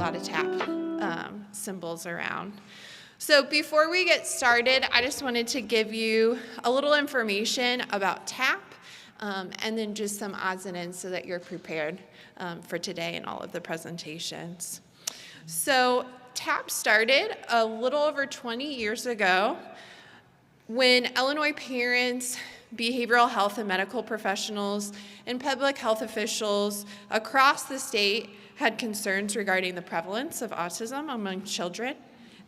lot of TAP symbols around. So before we get started, I just wanted to give you a little information about TAP and then just some odds and ends so that you're prepared for today and all of the presentations. So TAP started a little over 20 years ago when Illinois parents, behavioral health and medical professionals, and public health officials across the state had concerns regarding the prevalence of autism among children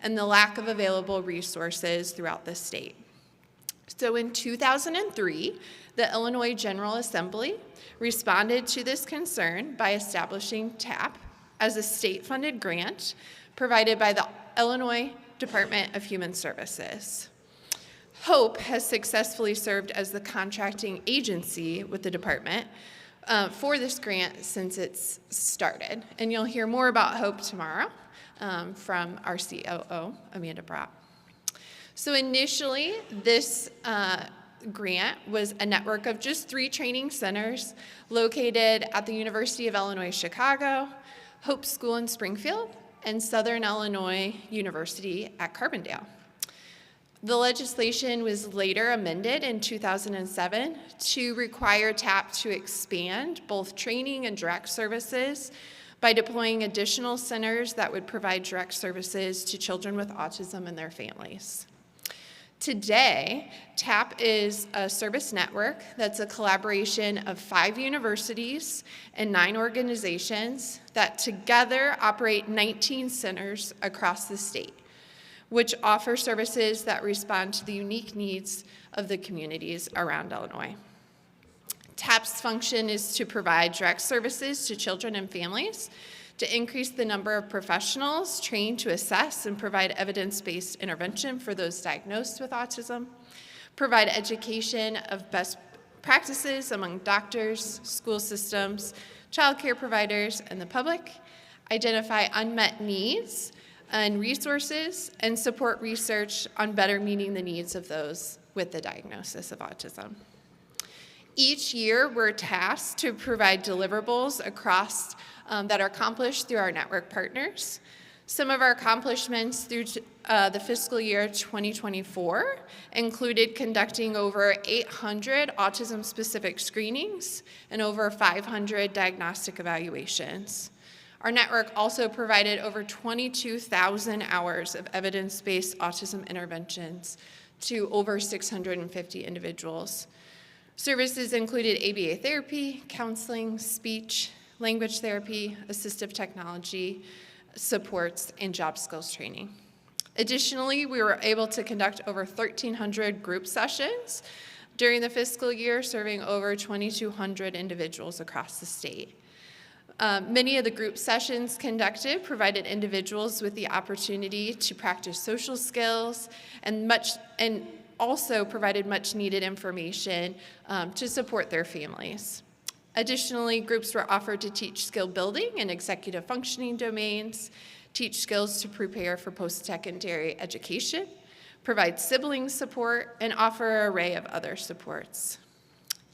and the lack of available resources throughout the state. So in 2003, the Illinois General Assembly responded to this concern by establishing TAP as a state-funded grant provided by the Illinois Department of Human Services. HOPE has successfully served as the contracting agency with the department for this grant since it's started. And you'll hear more about HOPE tomorrow from our COO, Amanda Brott. So initially, this grant was a network of just 3 training centers located at the University of Illinois Chicago, Hope School in Springfield, and Southern Illinois University at Carbondale. The legislation was later amended in 2007 to require TAP to expand both training and direct services by deploying additional centers that would provide direct services to children with autism and their families. Today, TAP is a service network that's a collaboration of 5 universities and 9 organizations that together operate 19 centers across the state, which offer services that respond to the unique needs of the communities around Illinois. TAP's function is to provide direct services to children and families, to increase the number of professionals trained to assess and provide evidence-based intervention for those diagnosed with autism, provide education of best practices among doctors, school systems, child care providers, and the public, identify unmet needs and resources, and support research on better meeting the needs of those with the diagnosis of autism. Each year, we're tasked to provide deliverables across that are accomplished through our network partners. Some of our accomplishments through the fiscal year 2024 included conducting over 800 autism-specific screenings and over 500 diagnostic evaluations. Our network also provided over 22,000 hours of evidence-based autism interventions to over 650 individuals. Services included ABA therapy, counseling, speech, language therapy, assistive technology, supports, and job skills training. Additionally, we were able to conduct over 1,300 group sessions during the fiscal year, serving over 2,200 individuals across the state. Many of the group sessions conducted provided individuals with the opportunity to practice social skills and also provided much needed information to support their families. Additionally, groups were offered to teach skill building and executive functioning domains, teach skills to prepare for post-secondary education, provide sibling support, and offer an array of other supports.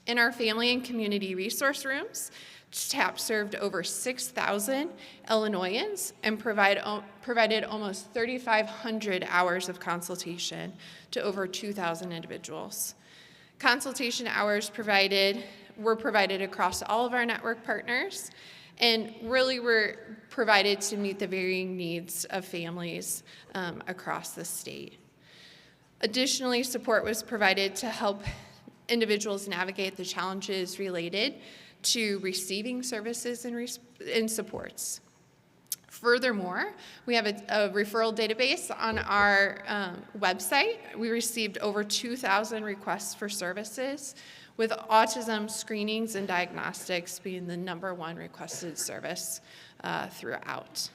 In our family and community resource rooms, TAP served over 6,000 Illinoisans and provided almost 3,500 hours of consultation to over 2,000 individuals. Consultation hours were provided across all of our network partners and really were provided to meet the varying needs of families across the state. Additionally, support was provided to help individuals navigate the challenges related to receiving services and supports. Furthermore, we have a referral database on our website. We received over 2,000 requests for services, with autism screenings and diagnostics being the #1 requested service throughout.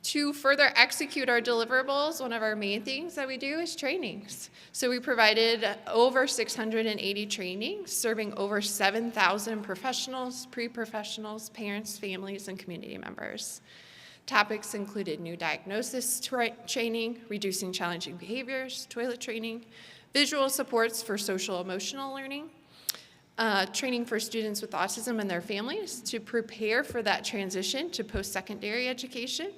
To further execute our deliverables, one of our main things that we do is trainings. So we provided over 680 trainings, serving over 7,000 professionals, pre-professionals, parents, families, and community members. Topics included new diagnosis training, reducing challenging behaviors, toilet training, visual supports for social emotional learning, training for students with autism and their families to prepare for that transition to post-secondary education,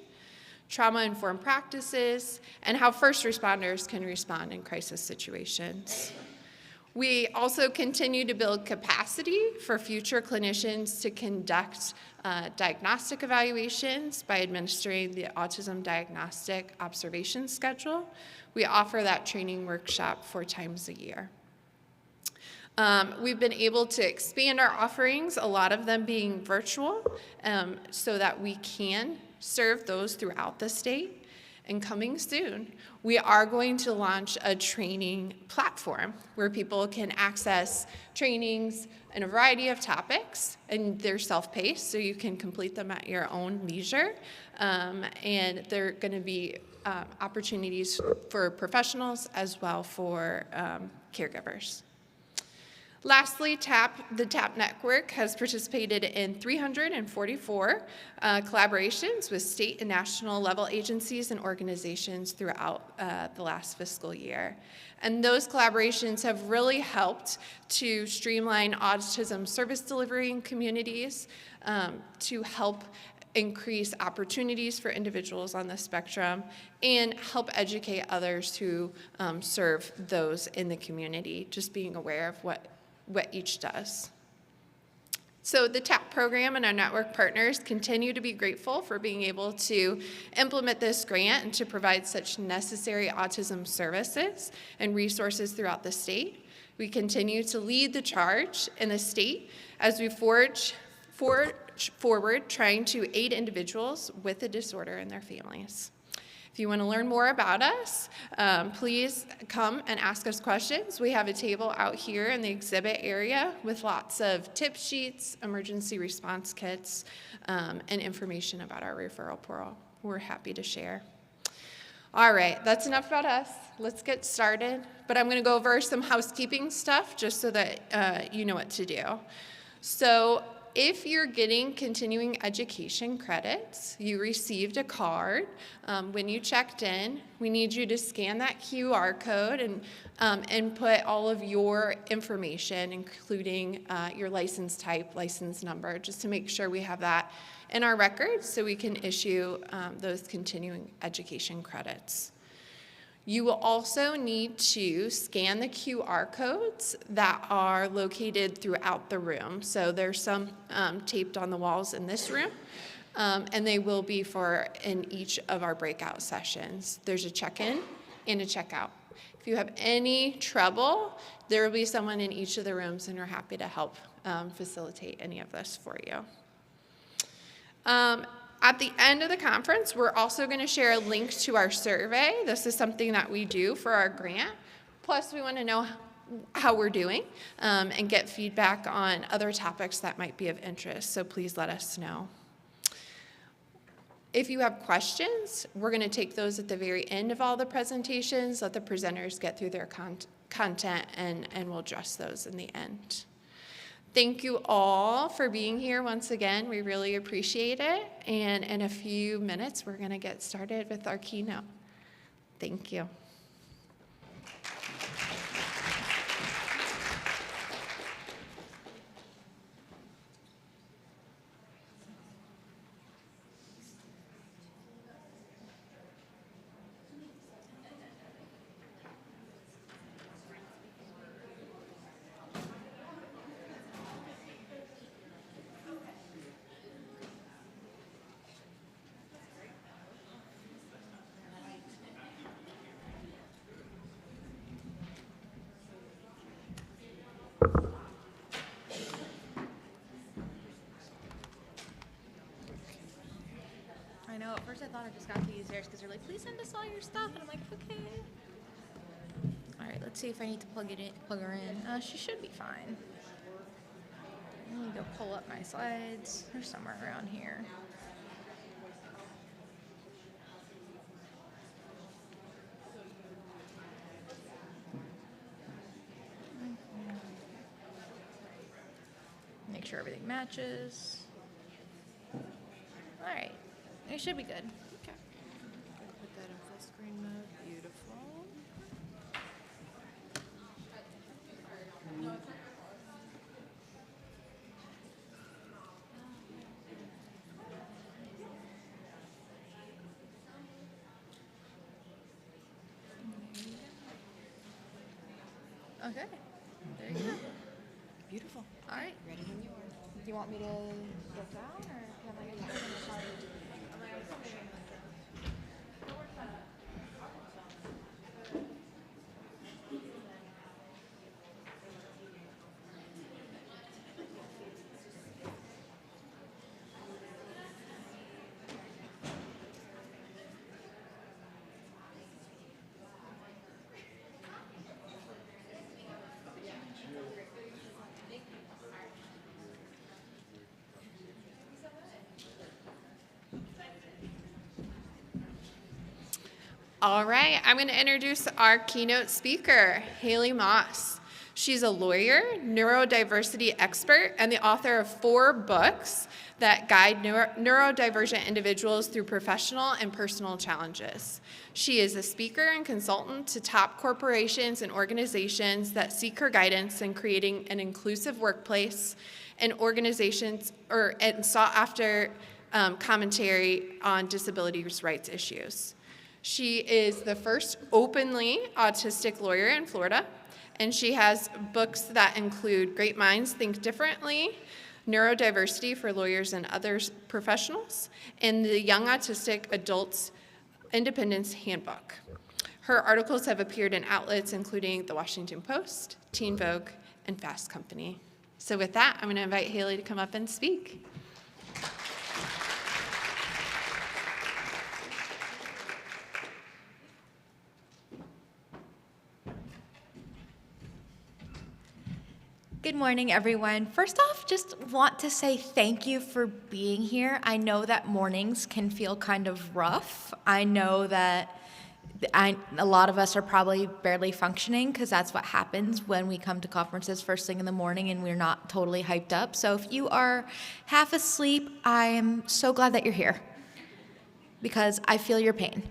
trauma-informed practices, and how first responders can respond in crisis situations. We also continue to build capacity for future clinicians to conduct diagnostic evaluations by administering the Autism Diagnostic Observation Schedule. We offer that training workshop 4 times a year. We've been able to expand our offerings, a lot of them being virtual, so that we can serve those throughout the state. And coming soon, we are going to launch a training platform where people can access trainings in a variety of topics, and they're self-paced, so you can complete them at your own leisure. And they're going to be opportunities for professionals as well for caregivers. Lastly, the TAP network has participated in 344 collaborations with state and national level agencies and organizations throughout the last fiscal year. And those collaborations have really helped to streamline autism service delivery in communities, to help increase opportunities for individuals on the spectrum, and help educate others who serve those in the community, just being aware of what each does. So the TAP program and our network partners continue to be grateful for being able to implement this grant and to provide such necessary autism services and resources throughout the state. We continue to lead the charge in the state as we forge forward trying to aid individuals with a disorder and their families. If you want to learn more about us, please come and ask us questions. We have a table out here in the exhibit area with lots of tip sheets, emergency response kits, and information about our referral portal. We're happy to share. All right, that's enough about us. Let's get started. But I'm going to go over some housekeeping stuff just so that you know what to do. So if you're getting continuing education credits, you received a card when you checked in. We need you to scan that QR code and input all of your information, including your license type, license number, just to make sure we have that in our records so we can issue those continuing education credits. You will also need to scan the QR codes that are located throughout the room. So there's some taped on the walls in this room, and they will be in each of our breakout sessions. There's a check-in and a check-out. If you have any trouble, there will be someone in each of the rooms, and we're happy to help facilitate any of this for you. At the end of the conference, we're also going to share a link to our survey. This is something that we do for our grant. Plus, we want to know how we're doing and get feedback on other topics that might be of interest, so please let us know. If you have questions, we're going to take those at the very end of all the presentations, let the presenters get through their content, and we'll address those in the end. Thank you all for being here once again. We really appreciate it. And in a few minutes, we're going to get started with our keynote. Thank you. I know, at first I thought I just got to use theirs because they're like, please send us all your stuff. And I'm like, okay. All right, let's see if I need to plug her in. She should be fine. Let me go pull up my slides. They're somewhere around here. Make sure everything matches. All right. It should be good. Okay. Put that in full screen mode. Beautiful. Okay. There you go. Beautiful. All right. Ready when you are. Do you want me to get down, or can I? All right, I'm going to introduce our keynote speaker, Haley Moss. She's a lawyer, neurodiversity expert, and the author of 4 books that guide neurodivergent individuals through professional and personal challenges. She is a speaker and consultant to top corporations and organizations that seek her guidance in creating an inclusive workplace and organizations and sought after commentary on disability rights issues. She is the first openly autistic lawyer in Florida, and she has books that include Great Minds Think Differently, Neurodiversity for Lawyers and Other Professionals, and the Young Autistic Adults Independence Handbook. Her articles have appeared in outlets including The Washington Post, Teen Vogue, and Fast Company. So with that, I'm going to invite Haley to come up and speak. Good morning, everyone. First off, just want to say thank you for being here. I know that mornings can feel kind of rough. I know that a lot of us are probably barely functioning because that's what happens when we come to conferences first thing in the morning and we're not totally hyped up. So if you are half asleep, I am so glad that you're here because I feel your pain.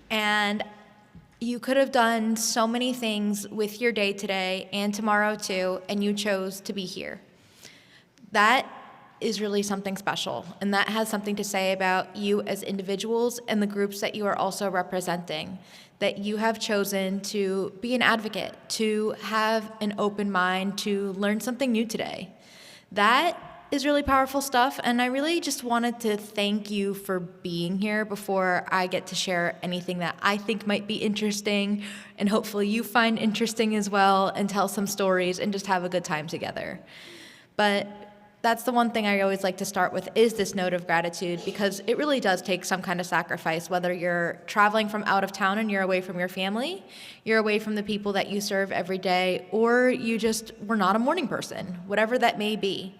And you could have done so many things with your day today and tomorrow too, and you chose to be here. That is really something special, and that has something to say about you as individuals and the groups that you are also representing, that you have chosen to be an advocate, to have an open mind, to learn something new today. That is really powerful stuff, and I really just wanted to thank you for being here before I get to share anything that I think might be interesting, and hopefully you find interesting as well, and tell some stories and just have a good time together. But that's the one thing I always like to start with is this note of gratitude, because it really does take some kind of sacrifice, whether you're traveling from out of town and you're away from your family, you're away from the people that you serve every day, or you just were not a morning person, whatever that may be.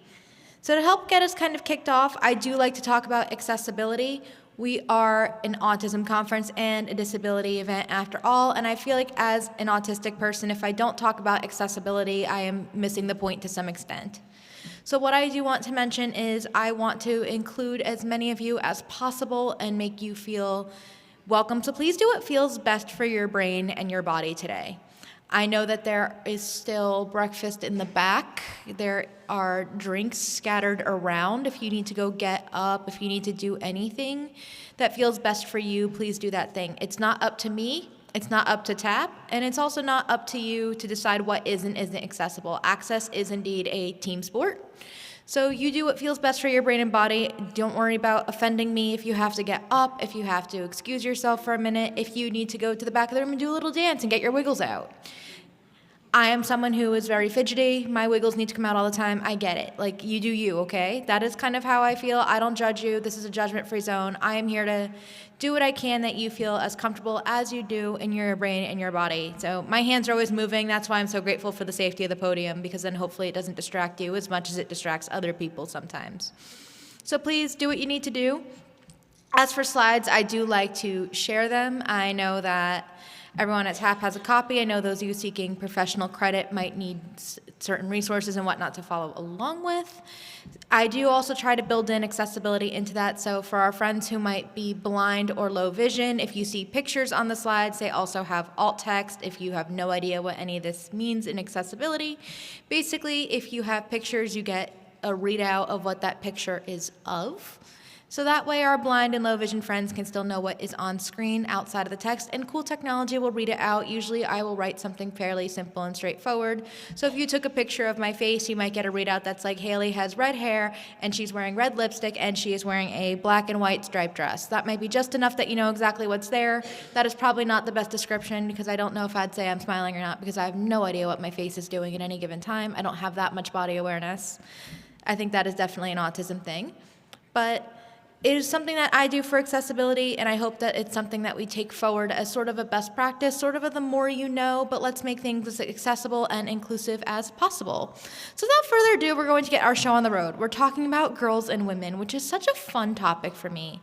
So to help get us kind of kicked off, I do like to talk about accessibility. We are an autism conference and a disability event after all, and I feel like as an autistic person, if I don't talk about accessibility, I am missing the point to some extent. So what I do want to mention is I want to include as many of you as possible and make you feel welcome. So please do what feels best for your brain and your body today. I know that there is still breakfast in the back. There are drinks scattered around. If you need to go get up, if you need to do anything that feels best for you, please do that thing. It's not up to me. It's not up to TAP, and it's also not up to you to decide what is and isn't accessible. Access is indeed a team sport. So you do what feels best for your brain and body. Don't worry about offending me if you have to get up, if you have to excuse yourself for a minute, if you need to go to the back of the room and do a little dance and get your wiggles out. I am someone who is very fidgety. My wiggles need to come out all the time. I get it. Like, you do you, okay? That is kind of how I feel. I don't judge you. This is a judgment-free zone. I am here to do what I can that you feel as comfortable as you do in your brain and your body. So my hands are always moving. That's why I'm so grateful for the safety of the podium, because then hopefully it doesn't distract you as much as it distracts other people sometimes. So please do what you need to do. As for slides, I do like to share them. I know that everyone at TAP has a copy. I know those of you seeking professional credit might need certain resources and whatnot to follow along with. I do also try to build in accessibility into that. So for our friends who might be blind or low vision, if you see pictures on the slides, they also have alt text. If you have no idea what any of this means in accessibility, basically if you have pictures, you get a readout of what that picture is of. So that way our blind and low vision friends can still know what is on screen outside of the text, and cool technology will read it out. Usually I will write something fairly simple and straightforward. So if you took a picture of my face, you might get a readout that's like, Haley has red hair and she's wearing red lipstick and she is wearing a black and white striped dress. That might be just enough that you know exactly what's there. That is probably not the best description, because I don't know if I'd say I'm smiling or not, because I have no idea what my face is doing at any given time. I don't have that much body awareness. I think that is definitely an autism thing. But it is something that I do for accessibility, and I hope that it's something that we take forward as sort of a best practice, sort of a the more you know, but let's make things as accessible and inclusive as possible. So without further ado, we're going to get our show on the road. We're talking about girls and women, which is such a fun topic for me.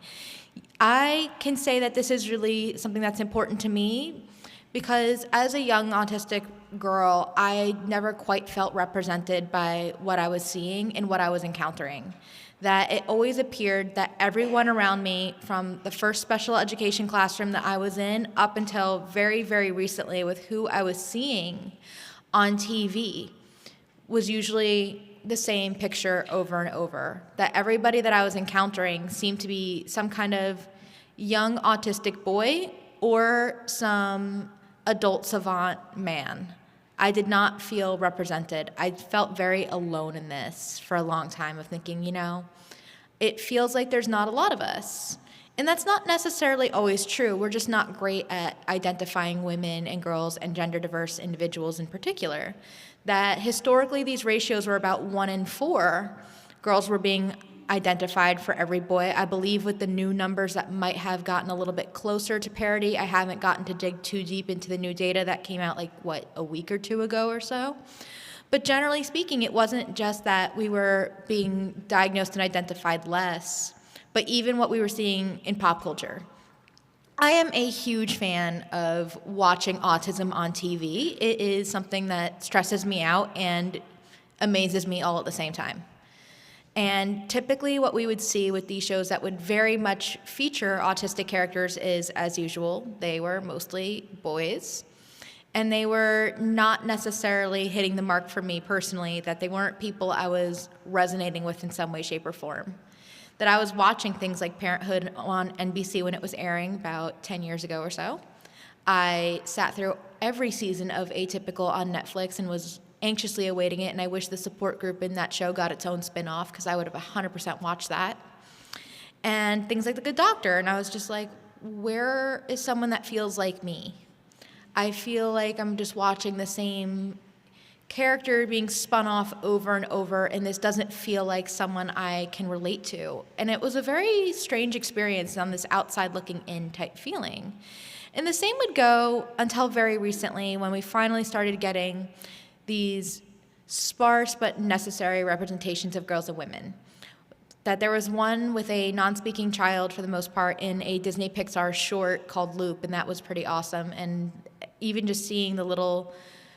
I can say that this is really something that's important to me, because as a young autistic girl, I never quite felt represented by what I was seeing and what I was encountering. That it always appeared that everyone around me, from the first special education classroom that I was in up until very, very recently with who I was seeing on TV, was usually the same picture over and over. That everybody that I was encountering seemed to be some kind of young autistic boy or some adult savant man. I did not feel represented. I felt very alone in this for a long time, of thinking, it feels like there's not a lot of us. And that's not necessarily always true. We're just not great at identifying women and girls and gender diverse individuals in particular. That historically these ratios were about 1 in 4. Girls were being identified for every boy. I believe with the new numbers that might have gotten a little bit closer to parity. I haven't gotten to dig too deep into the new data that came out a week or two ago or so. But generally speaking, it wasn't just that we were being diagnosed and identified less, but even what we were seeing in pop culture. I am a huge fan of watching autism on TV. It is something that stresses me out and amazes me all at the same time. And typically what we would see with these shows that would very much feature autistic characters is, as usual, they were mostly boys. And they were not necessarily hitting the mark for me personally, that they weren't people I was resonating with in some way, shape, or form. That I was watching things like Parenthood on NBC when it was airing about 10 years ago or so. I sat through every season of Atypical on Netflix and was anxiously awaiting it, and I wish the support group in that show got its own spin-off, because I would have 100% watched that. And things like The Good Doctor, and I was just like, where is someone that feels like me? I feel like I'm just watching the same character being spun off over and over, and this doesn't feel like someone I can relate to. And it was a very strange experience on this outside looking in type feeling. And the same would go until very recently, when we finally started getting these sparse but necessary representations of girls and women. That there was one with a non-speaking child, for the most part, in a Disney Pixar short called Loop, and that was pretty awesome. And even just seeing the little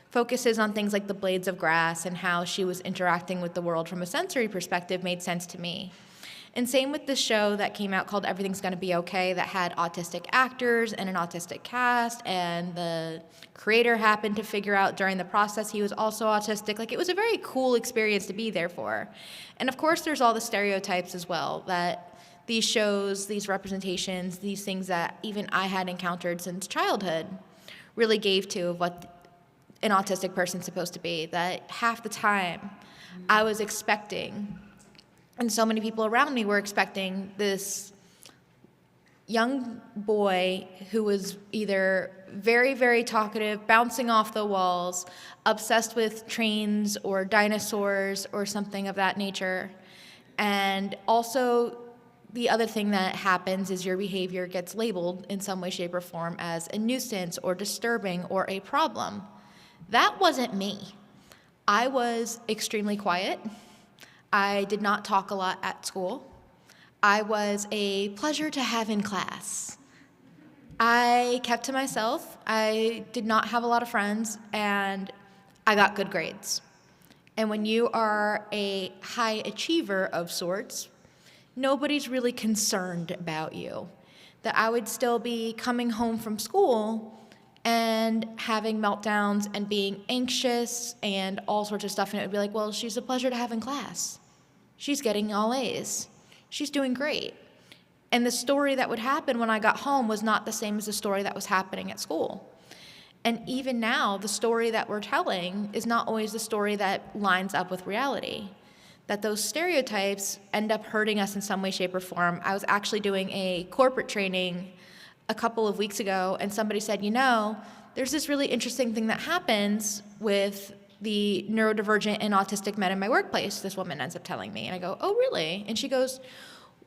focuses on things like the blades of grass and how she was interacting with the world from a sensory perspective made sense to me. And same with the show that came out called Everything's Gonna Be Okay, that had autistic actors and an autistic cast, and the creator happened to figure out during the process he was also autistic. It was a very cool experience to be there for. And of course there's all the stereotypes as well, that these shows, these representations, these things that even I had encountered since childhood really gave to of what an autistic person's supposed to be. That half the time I was expecting, and so many people around me were expecting, this young boy who was either very, very talkative, bouncing off the walls, obsessed with trains or dinosaurs or something of that nature. And also, the other thing that happens is your behavior gets labeled in some way, shape, or form as a nuisance or disturbing or a problem. That wasn't me. I was extremely quiet. I did not talk a lot at school. I was a pleasure to have in class. I kept to myself. I did not have a lot of friends, and I got good grades. And when you are a high achiever of sorts, nobody's really concerned about you. That I would still be coming home from school and having meltdowns and being anxious and all sorts of stuff, and it would be like, well, she's a pleasure to have in class. She's getting all A's. She's doing great. And the story that would happen when I got home was not the same as the story that was happening at school. And even now, the story that we're telling is not always the story that lines up with reality. That those stereotypes end up hurting us in some way, shape, or form. I was actually doing a corporate training a couple of weeks ago, and somebody said, there's this really interesting thing that happens with the neurodivergent and autistic men in my workplace, this woman ends up telling me. And I go, oh, really? And she goes,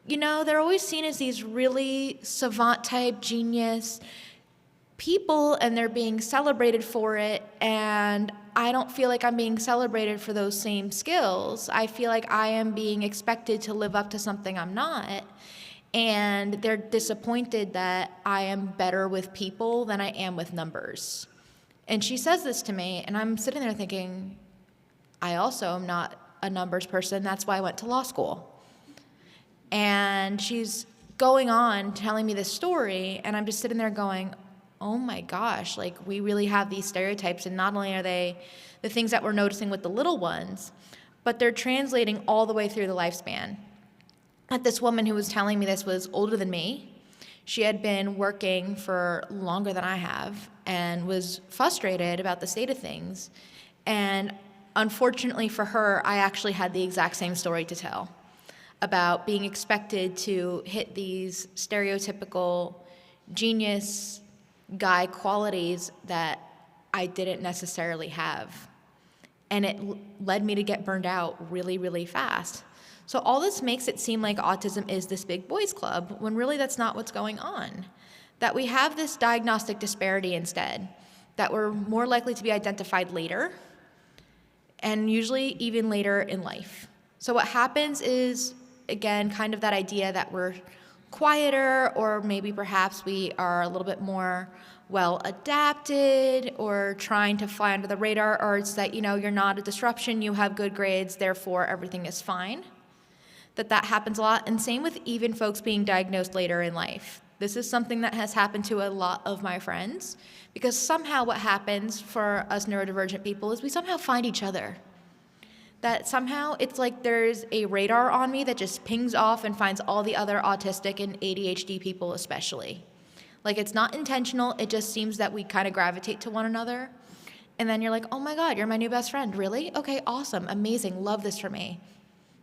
they're always seen as these really savant-type, genius people, and they're being celebrated for it, and I don't feel like I'm being celebrated for those same skills. I feel like I am being expected to live up to something I'm not, and they're disappointed that I am better with people than I am with numbers. And she says this to me, and I'm sitting there thinking, I also am not a numbers person. That's why I went to law school. And she's going on telling me this story, and I'm just sitting there going, oh my gosh, like we really have these stereotypes, and not only are they the things that we're noticing with the little ones, but they're translating all the way through the lifespan. That this woman who was telling me this was older than me. She had been working for longer than I have and was frustrated about the state of things. And unfortunately for her, I actually had the exact same story to tell about being expected to hit these stereotypical genius guy qualities that I didn't necessarily have. And it led me to get burned out really, really fast. So all this makes it seem like autism is this big boys club, when really that's not what's going on. That we have this diagnostic disparity instead, that we're more likely to be identified later, and usually even later in life. So what happens is, again, kind of that idea that we're quieter, or maybe perhaps we are a little bit more well adapted, or trying to fly under the radar, or it's that, you're not a disruption, you have good grades, therefore everything is fine. That happens a lot, and same with even folks being diagnosed later in life. This is something that has happened to a lot of my friends, because somehow what happens for us neurodivergent people is we somehow find each other. That somehow it's like there's a radar on me that just pings off and finds all the other autistic and ADHD people especially. Like, it's not intentional, it just seems that we kind of gravitate to one another. And then you're like, oh my God, you're my new best friend, really? Okay, awesome, amazing, love this for me.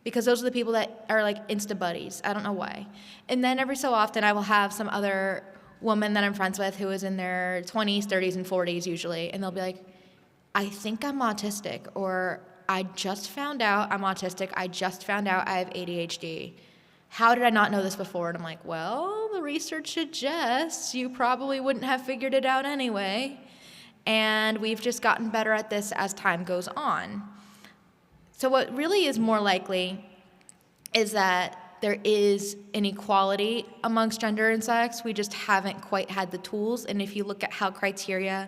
Because those are the people that are like insta buddies. I don't know why. And then every so often I will have some other woman that I'm friends with who is in their 20s, 30s, and 40s usually, and they'll be like, I think I'm autistic, or I just found out I'm autistic, I just found out I have ADHD. How did I not know this before? And I'm like, well, the research suggests you probably wouldn't have figured it out anyway. And we've just gotten better at this as time goes on. So what really is more likely is that there is inequality amongst gender and sex. We just haven't quite had the tools. And if you look at how criteria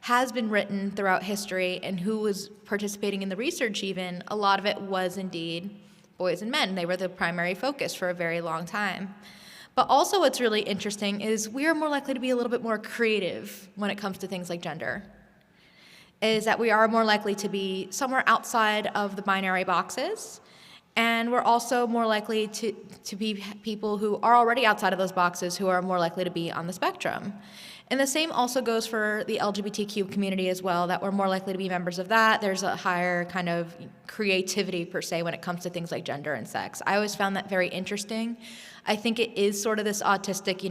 has been written throughout history and who was participating in the research even, a lot of it was indeed boys and men. They were the primary focus for a very long time. But also what's really interesting is we are more likely to be a little bit more creative when it comes to things like gender. Is that we are more likely to be somewhere outside of the binary boxes, and we're also more likely to be people who are already outside of those boxes, who are more likely to be on the spectrum. And the same also goes for the LGBTQ community as well, that we're more likely to be members of that. There's a higher kind of creativity, per se, when it comes to things like gender and sex. I always found that very interesting. I think it is sort of this autistic,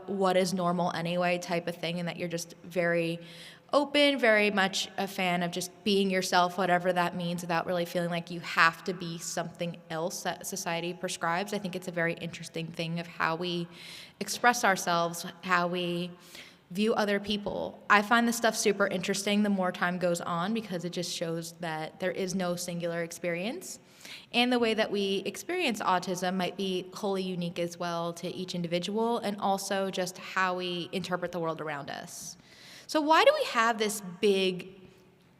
what is normal anyway type of thing, and that you're just very open, very much a fan of just being yourself, whatever that means, without really feeling like you have to be something else that society prescribes. I think it's a very interesting thing of how we express ourselves, how we view other people. I find this stuff super interesting the more time goes on, because it just shows that there is no singular experience. And the way that we experience autism might be wholly unique as well to each individual, and also just how we interpret the world around us. So why do we have this big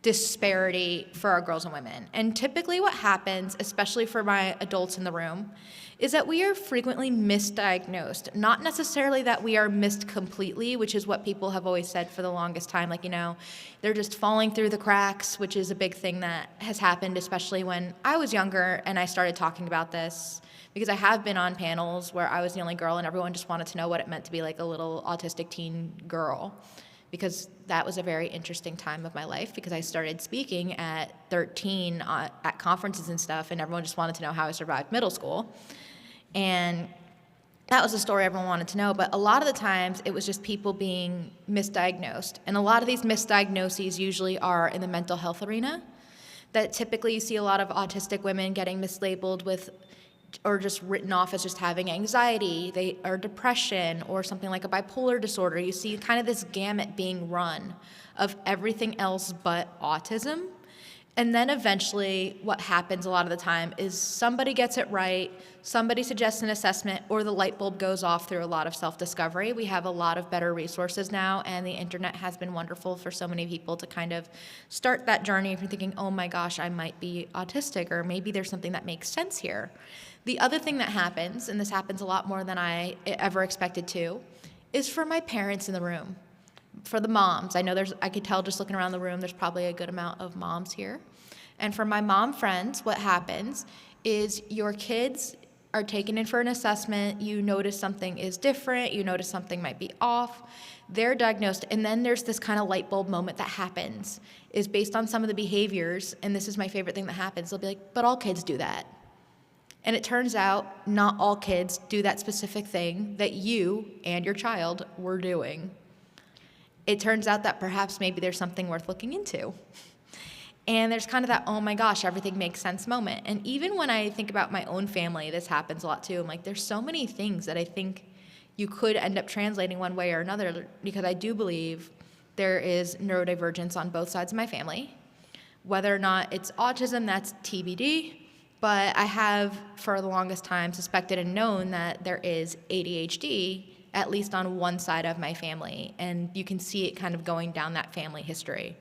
disparity for our girls and women. And typically what happens, especially for my adults in the room, is that we are frequently misdiagnosed. Not necessarily that we are missed completely, which is what people have always said for the longest time. Like, they're just falling through the cracks, which is a big thing that has happened, especially when I was younger and I started talking about this. Because I have been on panels where I was the only girl and everyone just wanted to know what it meant to be like a little autistic teen girl. Because that was a very interesting time of my life, because I started speaking at 13 at conferences and stuff, and everyone just wanted to know how I survived middle school. And that was a story everyone wanted to know, but a lot of the times it was just people being misdiagnosed. And a lot of these misdiagnoses usually are in the mental health arena, that typically you see a lot of autistic women getting mislabeled with or just written off as just having anxiety, or depression, or something like a bipolar disorder. You see kind of this gamut being run of everything else but autism. And then eventually what happens a lot of the time is somebody gets it right, somebody suggests an assessment, or the light bulb goes off through a lot of self-discovery. We have a lot of better resources now, and the internet has been wonderful for so many people to kind of start that journey if you're thinking, oh my gosh, I might be autistic, or maybe there's something that makes sense here. The other thing that happens, and this happens a lot more than I ever expected to, is for my parents in the room. For the moms, I could tell just looking around the room, there's probably a good amount of moms here. And for my mom friends, what happens is your kids are taken in for an assessment, you notice something is different, you notice something might be off, they're diagnosed, and then there's this kind of light bulb moment that happens, is based on some of the behaviors, and this is my favorite thing that happens, they'll be like, but all kids do that. And it turns out not all kids do that specific thing that you and your child were doing. It turns out that perhaps maybe there's something worth looking into. And there's kind of that, oh my gosh, everything makes sense moment. And even when I think about my own family, this happens a lot too. I'm like, there's so many things that I think you could end up translating one way or another, because I do believe there is neurodivergence on both sides of my family. Whether or not it's autism, that's TBD. But I have, for the longest time, suspected and known that there is ADHD, at least on one side of my family. And you can see it kind of going down that family history.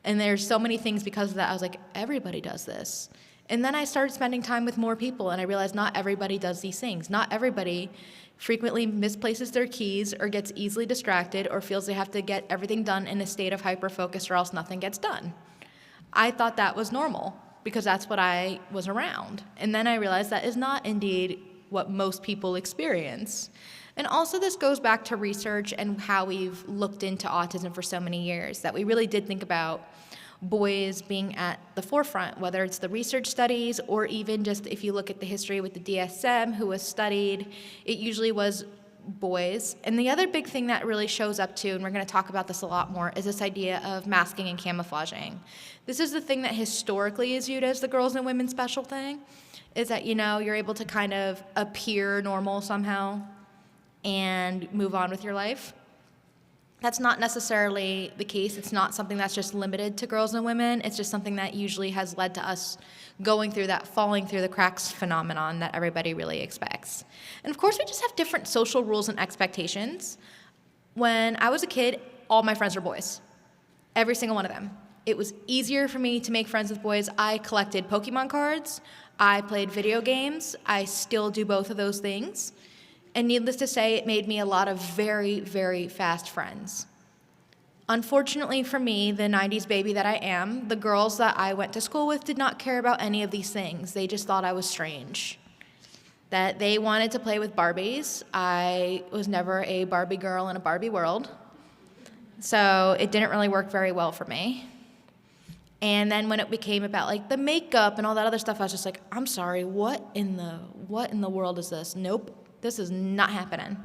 And there's so many things because of that. I was like, everybody does this. And then I started spending time with more people, and I realized not everybody does these things. Not everybody frequently misplaces their keys or gets easily distracted or feels they have to get everything done in a state of hyper-focus or else nothing gets done. I thought that was normal, because that's what I was around. And then I realized that is not indeed what most people experience. And also this goes back to research and how we've looked into autism for so many years, that we really did think about boys being at the forefront, whether it's the research studies or even just if you look at the history with the DSM, who was studied, it usually was boys. And the other big thing that really shows up too, and we're going to talk about this a lot more, is this idea of masking and camouflaging. This is the thing that historically is viewed as the girls and women special thing, is that, you're able to kind of appear normal somehow and move on with your life. That's not necessarily the case. It's not something that's just limited to girls and women. It's just something that usually has led to us going through that falling through the cracks phenomenon that everybody really expects. And of course, we just have different social rules and expectations. When I was a kid, all my friends were boys. Every single one of them. It was easier for me to make friends with boys. I collected Pokemon cards. I played video games. I still do both of those things. And needless to say, it made me a lot of very, very fast friends. Unfortunately for me, the 90s baby that I am, the girls that I went to school with did not care about any of these things. They just thought I was strange. That they wanted to play with Barbies. I was never a Barbie girl in a Barbie world. So it didn't really work very well for me. And then when it became about like the makeup and all that other stuff, I was just like, I'm sorry, what in the world is this? Nope. This is not happening.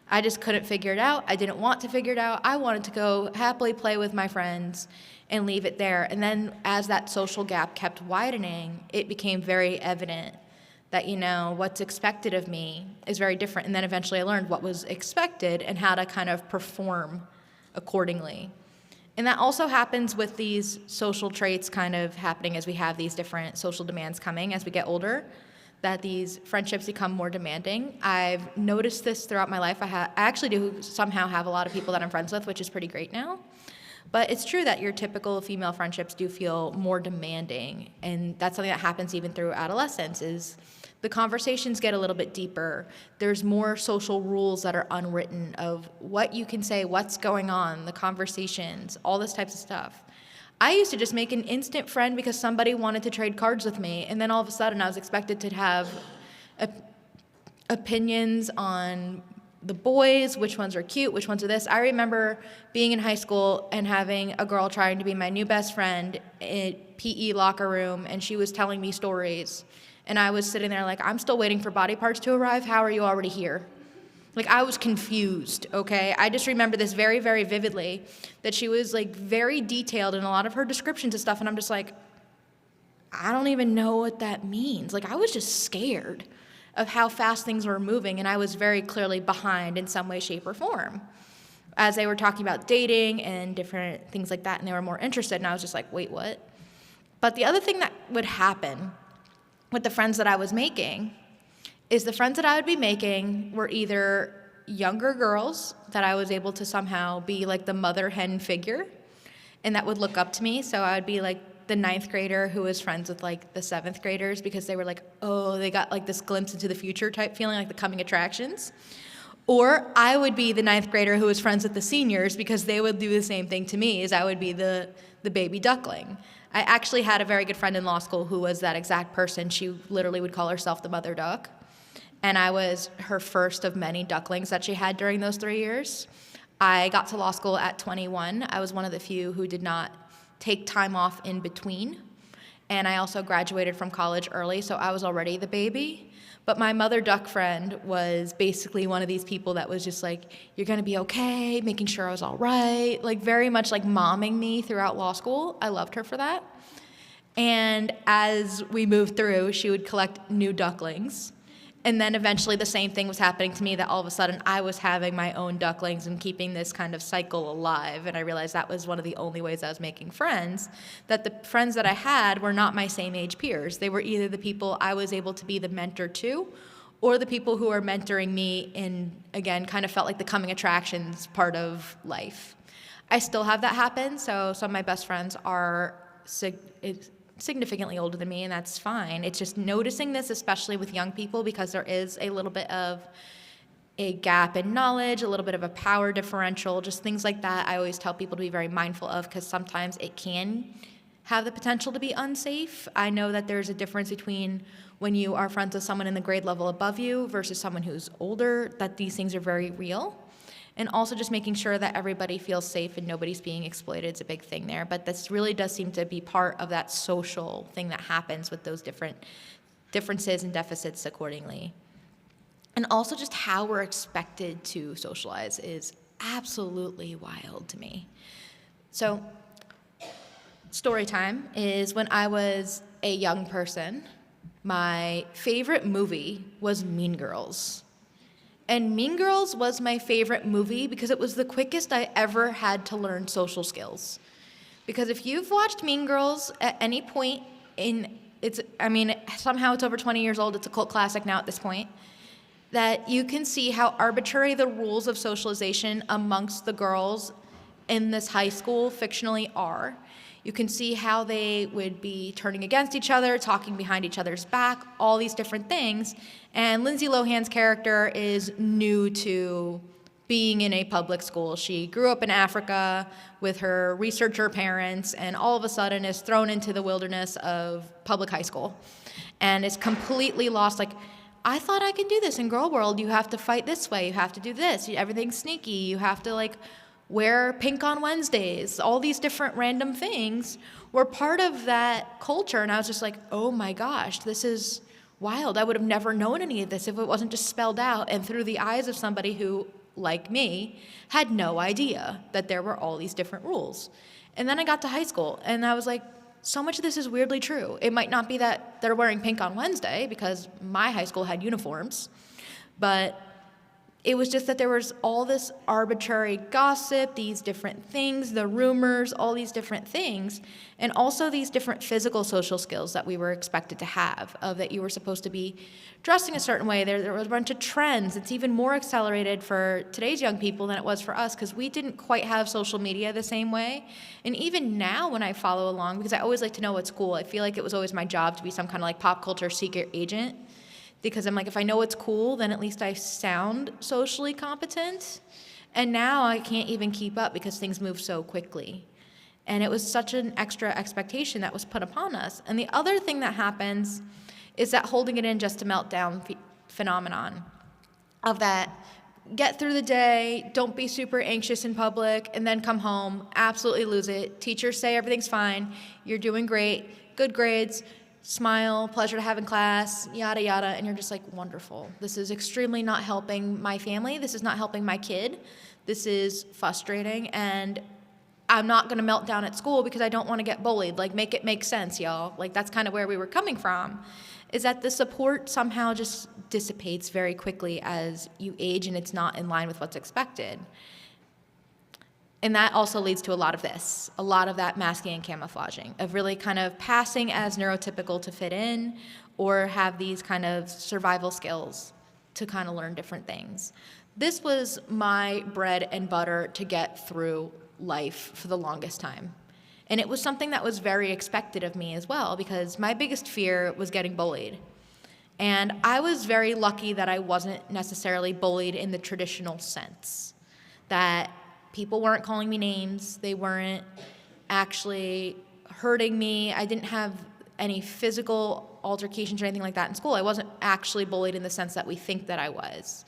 I just couldn't figure it out. I didn't want to figure it out. I wanted to go happily play with my friends and leave it there. And then as that social gap kept widening, it became very evident that, what's expected of me is very different. And then eventually I learned what was expected and how to kind of perform accordingly. And that also happens with these social traits kind of happening as we have these different social demands coming as we get older, that these friendships become more demanding. I've noticed this throughout my life. I actually do somehow have a lot of people that I'm friends with, which is pretty great now. But it's true that your typical female friendships do feel more demanding, and that's something that happens even through adolescence is the conversations get a little bit deeper. There's more social rules that are unwritten of what you can say, what's going on, the conversations, all this types of stuff. I used to just make an instant friend because somebody wanted to trade cards with me, and then all of a sudden I was expected to have opinions on the boys, which ones are cute, which ones are this. I remember being in high school and having a girl trying to be my new best friend in PE locker room, and she was telling me stories. And I was sitting there like, I'm still waiting for body parts to arrive. How are you already here? Like, I was confused, okay? I just remember this very, very vividly, that she was, like, very detailed in a lot of her descriptions and stuff, and I'm just like, I don't even know what that means. Like, I was just scared of how fast things were moving, and I was very clearly behind in some way, shape, or form. As they were talking about dating and different things like that, and they were more interested, and I was just like, wait, what? But the other thing that would happen with the friends that I was making is the friends that I would be making were either younger girls that I was able to somehow be like the mother hen figure, and that would look up to me. So I would be like the 9th grader who was friends with like the 7th graders because they were like, oh, they got like this glimpse into the future type feeling, like the coming attractions. Or I would be the 9th grader who was friends with the seniors because they would do the same thing to me, as I would be the baby duckling. I actually had a very good friend in law school who was that exact person. She literally would call herself the mother duck. And I was her first of many ducklings that she had during those 3 years. I got to law school at 21. I was one of the few who did not take time off in between. And I also graduated from college early, so I was already the baby. But my mother duck friend was basically one of these people that was just like, you're gonna be okay, making sure I was all right, like very much like momming me throughout law school. I loved her for that. And as we moved through, she would collect new ducklings. And then eventually the same thing was happening to me, that all of a sudden I was having my own ducklings and keeping this kind of cycle alive. And I realized that was one of the only ways I was making friends, that the friends that I had were not my same age peers. They were either the people I was able to be the mentor to, or the people who were mentoring me in, again, kind of felt like the coming attractions part of life. I still have that happen, so some of my best friends are significantly older than me, and that's fine. It's just noticing this, especially with young people, because there is a little bit of a gap in knowledge, a little bit of a power differential, just things like that. I always tell people to be very mindful of, because sometimes it can have the potential to be unsafe. I know that there's a difference between when you are friends with someone in the grade level above you versus someone who's older, that these things are very real. And also just making sure that everybody feels safe and nobody's being exploited is a big thing there. But this really does seem to be part of that social thing that happens with those different differences and deficits accordingly. And also just how we're expected to socialize is absolutely wild to me. So story time is when I was a young person, my favorite movie was Mean Girls. And Mean Girls was my favorite movie because it was the quickest I ever had to learn social skills. Because if you've watched Mean Girls at any point somehow it's over 20 years old, it's a cult classic now at this point, that you can see how arbitrary the rules of socialization amongst the girls in this high school fictionally are. You can see how they would be turning against each other, talking behind each other's back, all these different things. And Lindsay Lohan's character is new to being in a public school. She grew up in Africa with her researcher parents, and all of a sudden is thrown into the wilderness of public high school and is completely lost. Like, I thought I could do this in girl world. You have to fight this way. You have to do this. Everything's sneaky. You have to, wear pink on Wednesdays. All these different random things were part of that culture. And I was just like, oh my gosh, this is wild. I would have never known any of this if it wasn't just spelled out and through the eyes of somebody who, like me, had no idea that there were all these different rules. And then I got to high school and I was like, so much of this is weirdly true. It might not be that they're wearing pink on Wednesday because my high school had uniforms, but It was just that there was all this arbitrary gossip, these different things, the rumors, all these different things, and also these different physical social skills that we were expected to have, of that you were supposed to be dressing a certain way. There was a bunch of trends. It's even more accelerated for today's young people than it was for us because we didn't quite have social media the same way. And even now when I follow along, because I always like to know what's cool, I feel like it was always my job to be some kind of like pop culture secret agent. Because I'm like, if I know what's cool, then at least I sound socially competent. And now I can't even keep up because things move so quickly. And it was such an extra expectation that was put upon us. And the other thing that happens is that holding it in just a meltdown phenomenon of that get through the day, don't be super anxious in public, and then come home, absolutely lose it. Teachers say everything's fine, you're doing great, good grades, smile, pleasure to have in class, yada, yada, and you're just like, wonderful. This is extremely not helping my family. This is not helping my kid. This is frustrating, and I'm not going to melt down at school because I don't want to get bullied. Like, make it make sense, y'all. Like, that's kind of where we were coming from, is that the support somehow just dissipates very quickly as you age, and it's not in line with what's expected. And that also leads to a lot of this, a lot of that masking and camouflaging, of really kind of passing as neurotypical to fit in or have these kind of survival skills to kind of learn different things. This was my bread and butter to get through life for the longest time. And it was something that was very expected of me as well, because my biggest fear was getting bullied. And I was very lucky that I wasn't necessarily bullied in the traditional sense, that people weren't calling me names. They weren't actually hurting me. I didn't have any physical altercations or anything like that in school. I wasn't actually bullied in the sense that we think that I was.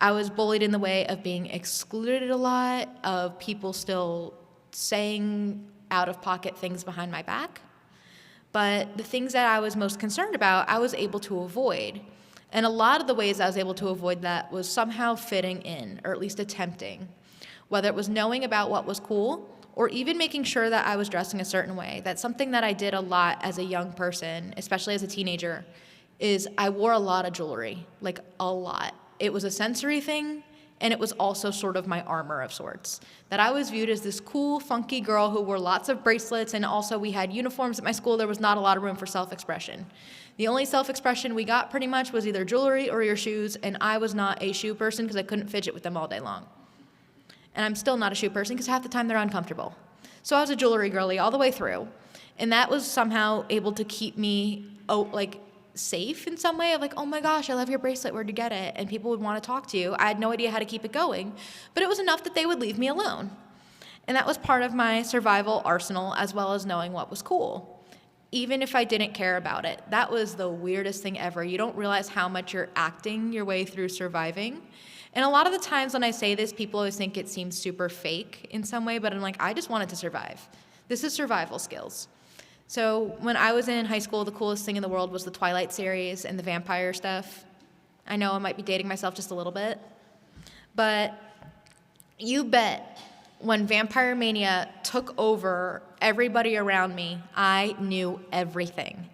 I was bullied in the way of being excluded a lot, of people still saying out-of-pocket things behind my back. But the things that I was most concerned about, I was able to avoid. And a lot of the ways I was able to avoid that was somehow fitting in, or at least attempting. Whether it was knowing about what was cool or even making sure that I was dressing a certain way. That's something that I did a lot as a young person, especially as a teenager, is I wore a lot of jewelry, like a lot. It was a sensory thing, and it was also sort of my armor of sorts. That I was viewed as this cool, funky girl who wore lots of bracelets, and also we had uniforms at my school. There was not a lot of room for self-expression. The only self-expression we got pretty much was either jewelry or your shoes, and I was not a shoe person because I couldn't fidget with them all day long. And I'm still not a shoe person because half the time they're uncomfortable. So I was a jewelry girly all the way through. And that was somehow able to keep me safe in some way of like, oh my gosh, I love your bracelet, where'd you get it? And people would want to talk to you. I had no idea how to keep it going, but it was enough that they would leave me alone. And that was part of my survival arsenal, as well as knowing what was cool, even if I didn't care about it. That was the weirdest thing ever. You don't realize how much you're acting your way through surviving. And a lot of the times when I say this, people always think it seems super fake in some way, but I'm like, I just wanted to survive. This is survival skills. So when I was in high school, the coolest thing in the world was the Twilight series and the vampire stuff. I know I might be dating myself just a little bit, but you bet when Vampire Mania took over everybody around me, I knew everything.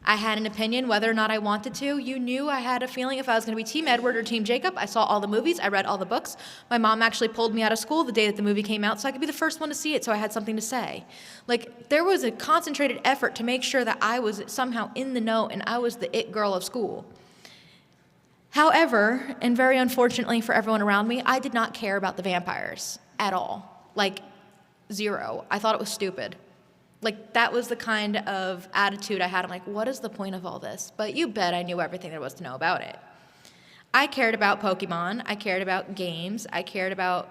I had an opinion whether or not I wanted to. You knew I had a feeling if I was going to be Team Edward or Team Jacob. I saw all the movies. I read all the books. My mom actually pulled me out of school the day that the movie came out so I could be the first one to see it, so I had something to say. Like, there was a concentrated effort to make sure that I was somehow in the know and I was the it girl of school. However, and very unfortunately for everyone around me, I did not care about the vampires at all. Like, zero. I thought it was stupid. Like, that was the kind of attitude I had. I'm like, what is the point of all this? But you bet I knew everything there was to know about it. I cared about Pokemon. I cared about games. I cared about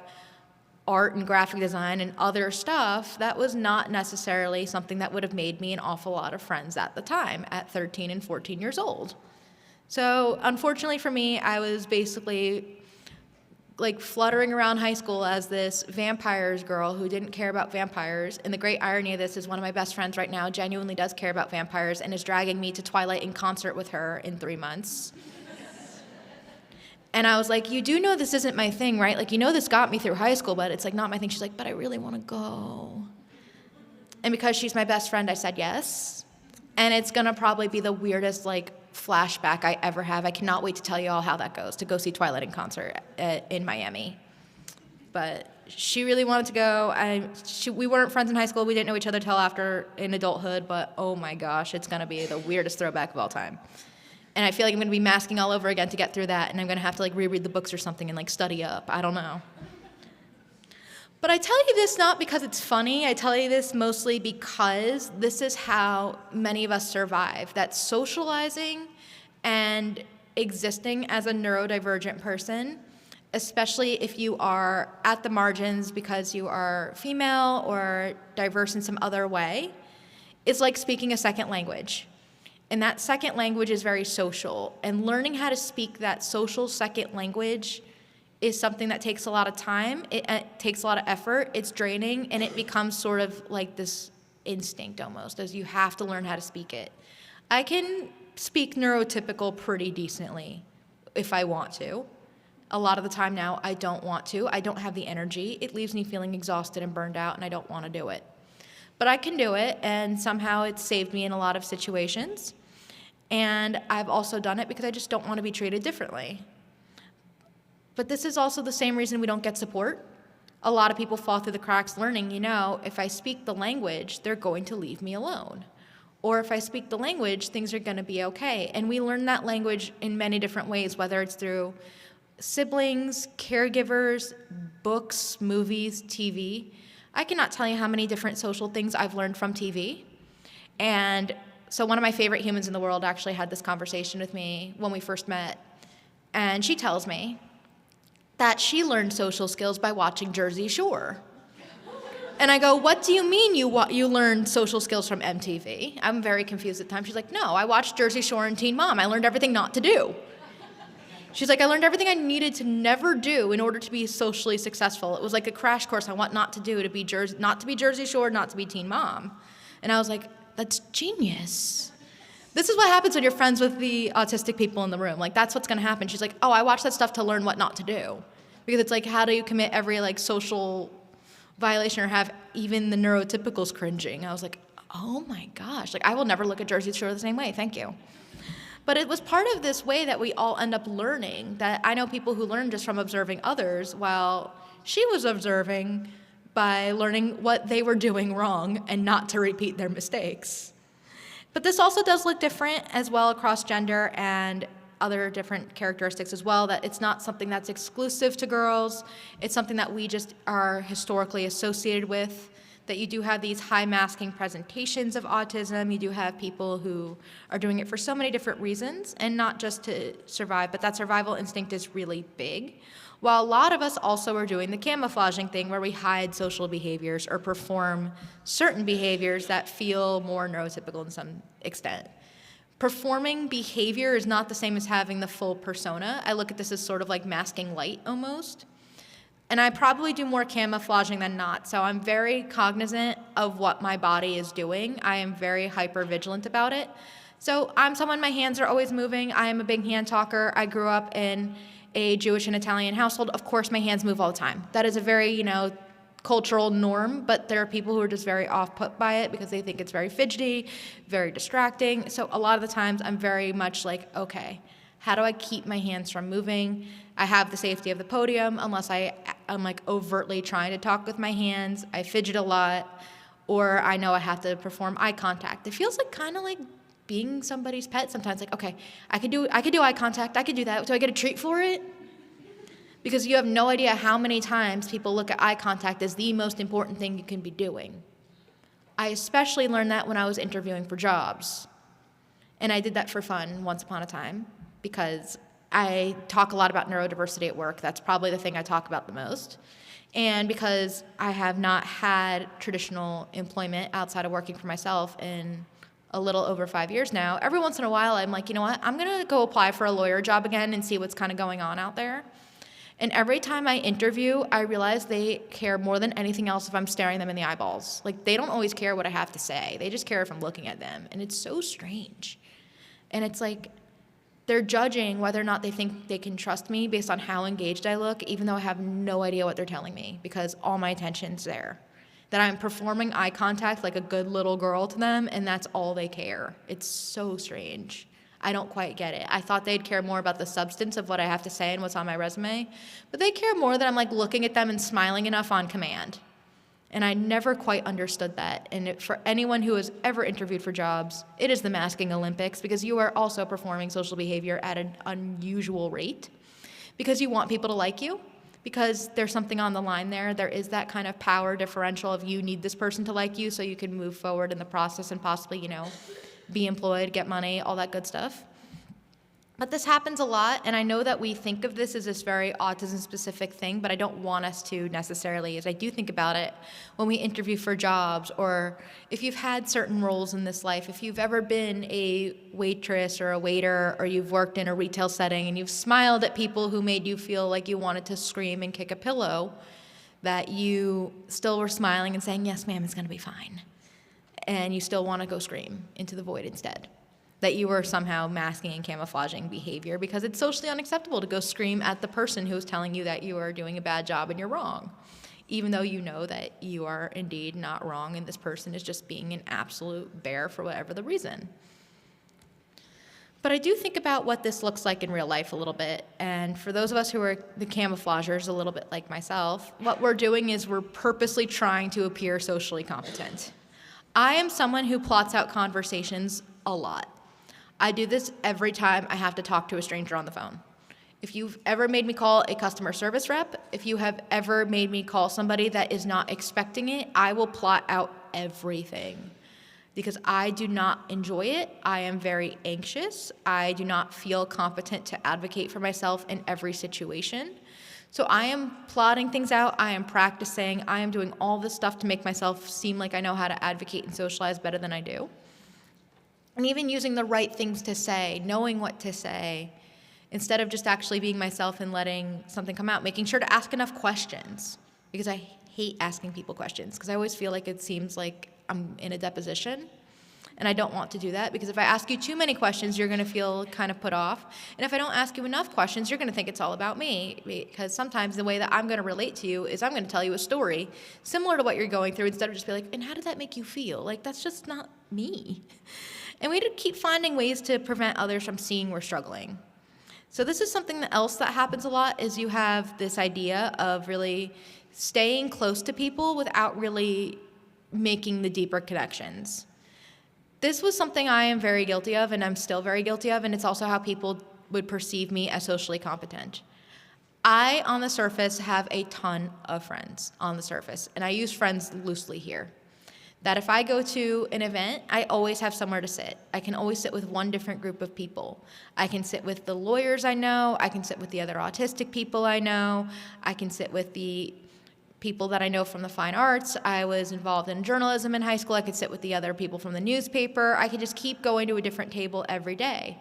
art and graphic design and other stuff. That was not necessarily something that would have made me an awful lot of friends at the time, at 13 and 14 years old. So, unfortunately for me, I was basically like fluttering around high school as this vampires girl who didn't care about vampires. And the great irony of this is one of my best friends right now genuinely does care about vampires and is dragging me to Twilight in concert with her in 3 months. And I was like, you do know this isn't my thing, right? Like, you know this got me through high school, but it's like not my thing. She's like, but I really want to go. And because she's my best friend, I said yes. And it's going to probably be the weirdest, like, flashback I ever have. I cannot wait to tell you all how that goes, to go see Twilight in concert in Miami. But she really wanted to go. We weren't friends in high school. We didn't know each other till after in adulthood, but oh my gosh, it's going to be the weirdest throwback of all time. And I feel like I'm going to be masking all over again to get through that, and I'm going to have to like reread the books or something and like study up. I don't know. But I tell you this not because it's funny. I tell you this mostly because this is how many of us survive. That socializing and existing as a neurodivergent person, especially if you are at the margins because you are female or diverse in some other way, is like speaking a second language. And that second language is very social. And learning how to speak that social second language is something that takes a lot of time. It takes a lot of effort. It's draining, and it becomes sort of like this instinct almost, as you have to learn how to speak it. I can speak neurotypical pretty decently if I want to. A lot of the time now, I don't want to. I don't have the energy. It leaves me feeling exhausted and burned out, and I don't want to do it. But I can do it, and somehow it's saved me in a lot of situations. And I've also done it because I just don't want to be treated differently. But this is also the same reason we don't get support. A lot of people fall through the cracks learning, if I speak the language, they're going to leave me alone. Or if I speak the language, things are going to be okay. And we learn that language in many different ways, whether it's through siblings, caregivers, books, movies, TV. I cannot tell you how many different social things I've learned from TV. And so one of my favorite humans in the world actually had this conversation with me when we first met. And she tells me that she learned social skills by watching Jersey Shore. And I go, what do you mean you learned social skills from MTV? I'm very confused at the time. She's like, no, I watched Jersey Shore and Teen Mom. I learned everything not to do. She's like, I learned everything I needed to never do in order to be socially successful. It was like a crash course on what not to do not to be Jersey Shore, not to be Teen Mom. And I was like, that's genius. This is what happens when you're friends with the autistic people in the room. Like, that's what's going to happen. She's like, oh, I watch that stuff to learn what not to do. Because it's like, how do you commit every, like, social violation or have even the neurotypicals cringing? I was like, oh, my gosh. Like, I will never look at Jersey Shore the same way. Thank you. But it was part of this way that we all end up learning, that I know people who learn just from observing others, while she was observing by learning what they were doing wrong and not to repeat their mistakes. But this also does look different as well across gender and other different characteristics as well, that it's not something that's exclusive to girls. It's something that we just are historically associated with, that you do have these high masking presentations of autism. You do have people who are doing it for so many different reasons, and not just to survive, but that survival instinct is really big. While a lot of us also are doing the camouflaging thing where we hide social behaviors or perform certain behaviors that feel more neurotypical in some extent. Performing behavior is not the same as having the full persona. I look at this as sort of like masking light almost. And I probably do more camouflaging than not, so I'm very cognizant of what my body is doing. I am very hyper-vigilant about it. So I'm someone, my hands are always moving. I am a big hand talker. I grew up in a Jewish and Italian household. Of course, my hands move all the time. That is a very, cultural norm, but there are people who are just very off-put by it because they think it's very fidgety, very distracting. So a lot of the times I'm very much like, okay, how do I keep my hands from moving? I have the safety of the podium unless I'm like overtly trying to talk with my hands. I fidget a lot, or I know I have to perform eye contact. It feels like kind of like being somebody's pet sometimes. Like, okay, I could do eye contact. I could do that. Do I get a treat for it? Because you have no idea how many times people look at eye contact as the most important thing you can be doing. I especially learned that when I was interviewing for jobs. And I did that for fun once upon a time because I talk a lot about neurodiversity at work. That's probably the thing I talk about the most. And because I have not had traditional employment outside of working for myself in a little over 5 years now, every once in a while I'm like, you know what, I'm going to go apply for a lawyer job again and see what's kind of going on out there. And every time I interview, I realize they care more than anything else if I'm staring them in the eyeballs. Like, they don't always care what I have to say. They just care if I'm looking at them. And it's so strange. And it's like they're judging whether or not they think they can trust me based on how engaged I look, even though I have no idea what they're telling me because all my attention's there. That I'm performing eye contact like a good little girl to them, and that's all they care. It's so strange. I don't quite get it. I thought they'd care more about the substance of what I have to say and what's on my resume, but they care more that I'm like looking at them and smiling enough on command. And I never quite understood that. And for anyone who has ever interviewed for jobs, it is the masking Olympics, because you are also performing social behavior at an unusual rate, because you want people to like you, because there's something on the line there. There is that kind of power differential of you need this person to like you so you can move forward in the process and possibly, be employed, get money, all that good stuff. But this happens a lot, and I know that we think of this as this very autism-specific thing, but I don't want us to necessarily, as I do think about it when we interview for jobs, or if you've had certain roles in this life, if you've ever been a waitress or a waiter, or you've worked in a retail setting and you've smiled at people who made you feel like you wanted to scream and kick a pillow, that you still were smiling and saying, yes, ma'am, it's going to be fine. And you still want to go scream into the void instead. That you were somehow masking and camouflaging behavior because it's socially unacceptable to go scream at the person who's telling you that you are doing a bad job and you're wrong, even though you know that you are indeed not wrong and this person is just being an absolute bear for whatever the reason. But I do think about what this looks like in real life a little bit, and for those of us who are the camouflagers, a little bit like myself, what we're doing is we're purposely trying to appear socially competent. I am someone who plots out conversations a lot. I do this every time I have to talk to a stranger on the phone. If you've ever made me call a customer service rep, if you have ever made me call somebody that is not expecting it, I will plot out everything because I do not enjoy it. I am very anxious. I do not feel competent to advocate for myself in every situation. So I am plotting things out. I am practicing. I am doing all this stuff to make myself seem like I know how to advocate and socialize better than I do. And even using the right things to say, knowing what to say, instead of just actually being myself and letting something come out, making sure to ask enough questions, because I hate asking people questions, because I always feel like it seems like I'm in a deposition, and I don't want to do that, because if I ask you too many questions, you're going to feel kind of put off, and if I don't ask you enough questions, you're going to think it's all about me, because sometimes the way that I'm going to relate to you is I'm going to tell you a story similar to what you're going through, instead of just be like, and how did that make you feel? Like, that's just not me. And we need to keep finding ways to prevent others from seeing we're struggling. So this is something else that happens a lot, is you have this idea of really staying close to people without really making the deeper connections. This was something I am very guilty of, and I'm still very guilty of, and it's also how people would perceive me as socially competent. I, on the surface, have a ton of friends on the surface, and I use friends loosely here. That if I go to an event, I always have somewhere to sit. I can always sit with one different group of people. I can sit with the lawyers I know. I can sit with the other autistic people I know. I can sit with the people that I know from the fine arts. I was involved in journalism in high school. I could sit with the other people from the newspaper. I could just keep going to a different table every day.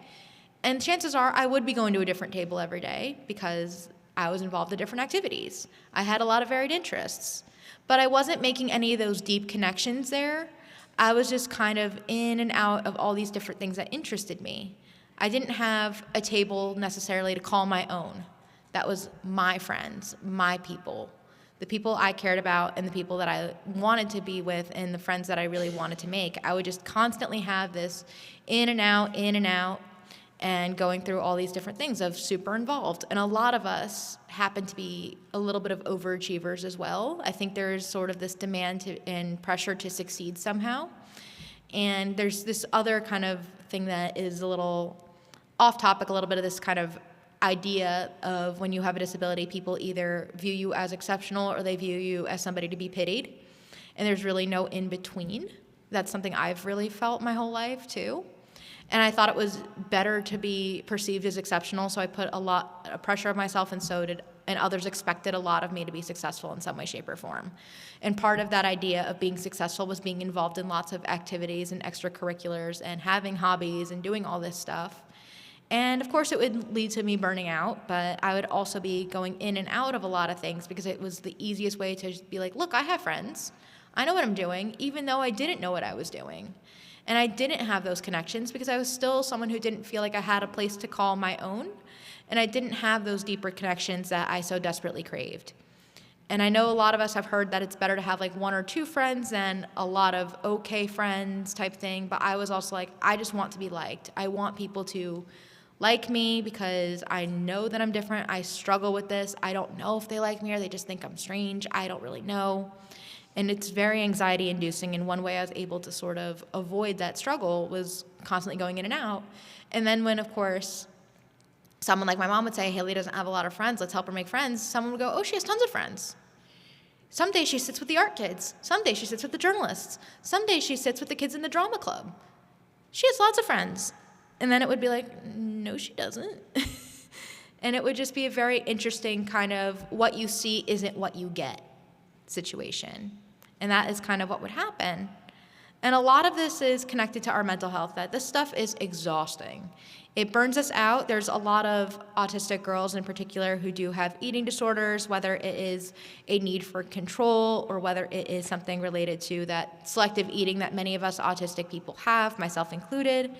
And chances are I would be going to a different table every day because I was involved in different activities. I had a lot of varied interests. But I wasn't making any of those deep connections there. I was just kind of in and out of all these different things that interested me. I didn't have a table necessarily to call my own. That was my friends, my people, the people I cared about and the people that I wanted to be with and the friends that I really wanted to make. I would just constantly have this in and out, and going through all these different things of super involved. And a lot of us happen to be a little bit of overachievers as well. I think there's sort of this demand and pressure to succeed somehow. And there's this other kind of thing that is a little off topic, a little bit of this kind of idea of when you have a disability, people either view you as exceptional or they view you as somebody to be pitied. And there's really no in between. That's something I've really felt my whole life too. And I thought it was better to be perceived as exceptional, so I put a lot of pressure on myself, and so did, and others expected a lot of me to be successful in some way, shape, or form. And part of that idea of being successful was being involved in lots of activities and extracurriculars and having hobbies and doing all this stuff. And of course it would lead to me burning out, but I would also be going in and out of a lot of things because it was the easiest way to just be like, look, I have friends. I know what I'm doing, even though I didn't know what I was doing. And I didn't have those connections because I was still someone who didn't feel like I had a place to call my own. And I didn't have those deeper connections that I so desperately craved. And I know a lot of us have heard that it's better to have like one or two friends than a lot of okay friends type thing. But I was also like, I just want to be liked. I want people to like me because I know that I'm different. I struggle with this. I don't know if they like me or they just think I'm strange. I don't really know. And it's very anxiety inducing. And one way I was able to sort of avoid that struggle was constantly going in and out. And then when, of course, someone like my mom would say, Haley doesn't have a lot of friends, let's help her make friends. Someone would go, oh, she has tons of friends. Some days she sits with the art kids. Some days she sits with the journalists. Some days she sits with the kids in the drama club. She has lots of friends. And then it would be like, no, she doesn't. And it would just be a very interesting kind of what you see isn't what you get situation. And that is kind of what would happen. And a lot of this is connected to our mental health, that this stuff is exhausting. It burns us out. There's a lot of autistic girls in particular who do have eating disorders, whether it is a need for control or whether it is something related to that selective eating that many of us autistic people have, myself included.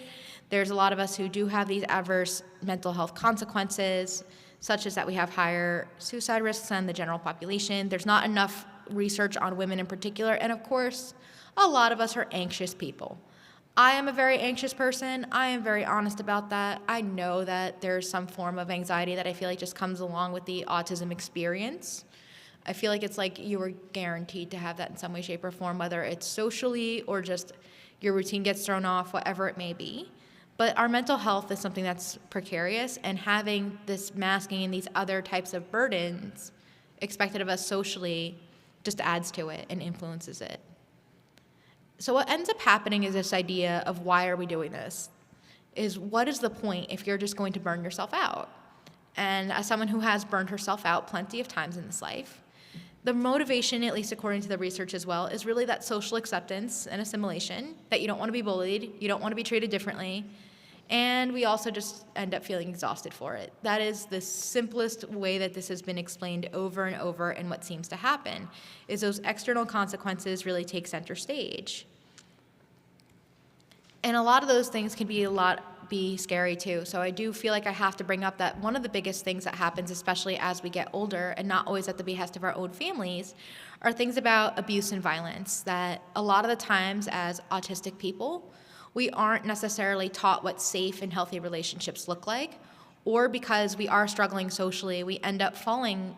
There's a lot of us who do have these adverse mental health consequences, such as that we have higher suicide risks than the general population. There's not enough research on women in particular. And of course, a lot of us are anxious people. I am a very anxious person. I am very honest about that. I know that there's some form of anxiety that I feel like just comes along with the autism experience. I feel like it's like you were guaranteed to have that in some way, shape, or form, whether it's socially or just your routine gets thrown off, whatever it may be. But our mental health is something that's precarious, and having this masking and these other types of burdens expected of us socially just adds to it and influences it. So what ends up happening is this idea of why are we doing this? Is what is the point if you're just going to burn yourself out? And as someone who has burned herself out plenty of times in this life, the motivation, at least according to the research as well, is really that social acceptance and assimilation, that you don't want to be bullied, you don't want to be treated differently, and we also just end up feeling exhausted for it. That is the simplest way that this has been explained over and over, and what seems to happen is those external consequences really take center stage. And a lot of those things can be scary too. So I do feel like I have to bring up that one of the biggest things that happens, especially as we get older and not always at the behest of our own families, are things about abuse and violence, that a lot of the times as autistic people, we aren't necessarily taught what safe and healthy relationships look like, or because we are struggling socially, we end up falling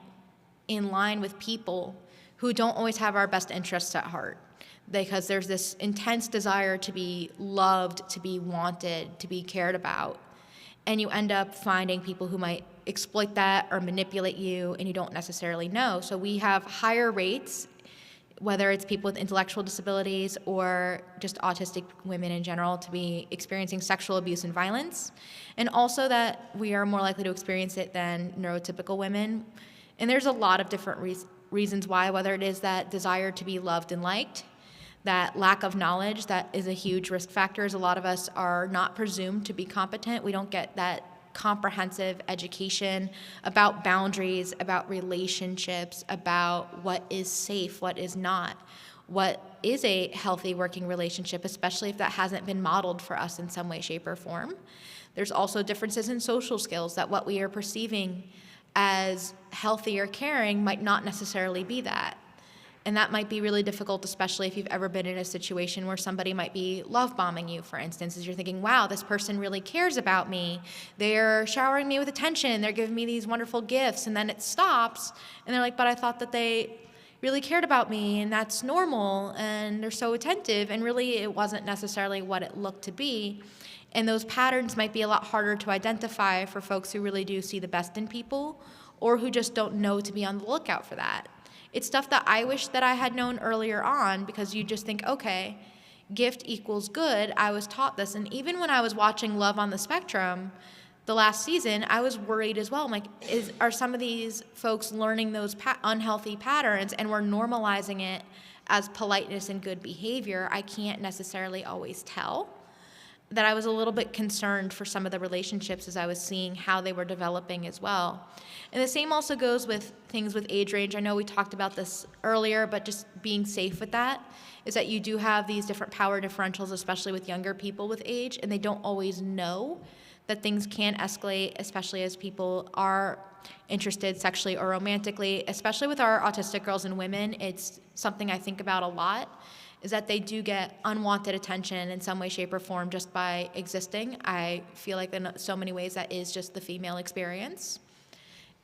in line with people who don't always have our best interests at heart, because there's this intense desire to be loved, to be wanted, to be cared about. And you end up finding people who might exploit that or manipulate you, and you don't necessarily know. So we have higher rates, whether it's people with intellectual disabilities or just autistic women in general, to be experiencing sexual abuse and violence. And also that we are more likely to experience it than neurotypical women. And there's a lot of different reasons why, whether it is that desire to be loved and liked, that lack of knowledge, that is a huge risk factor, as a lot of us are not presumed to be competent. We don't get that comprehensive education about boundaries, about relationships, about what is safe, what is not, what is a healthy working relationship, especially if that hasn't been modeled for us in some way, shape, or form. There's also differences in social skills, that what we are perceiving as healthy or caring might not necessarily be that. And that might be really difficult, especially if you've ever been in a situation where somebody might be love bombing you, for instance, as you're thinking, wow, this person really cares about me. They're showering me with attention. They're giving me these wonderful gifts. And then it stops. And they're like, but I thought that they really cared about me, and that's normal. And they're so attentive. And really, it wasn't necessarily what it looked to be. And those patterns might be a lot harder to identify for folks who really do see the best in people, or who just don't know to be on the lookout for that. It's stuff that I wish that I had known earlier on, because you just think, okay, gift equals good. I was taught this. And even when I was watching Love on the Spectrum the last season, I was worried as well. I'm like, are some of these folks learning those unhealthy patterns, and we're normalizing it as politeness and good behavior? I can't necessarily always tell. That I was a little bit concerned for some of the relationships as I was seeing how they were developing as well. And the same also goes with things with age range. I know we talked about this earlier, but just being safe with that is that you do have these different power differentials, especially with younger people with age, and they don't always know that things can escalate, especially as people are interested sexually or romantically, especially with our autistic girls and women. It's something I think about a lot, is that they do get unwanted attention in some way, shape, or form just by existing. I feel like in so many ways that is just the female experience.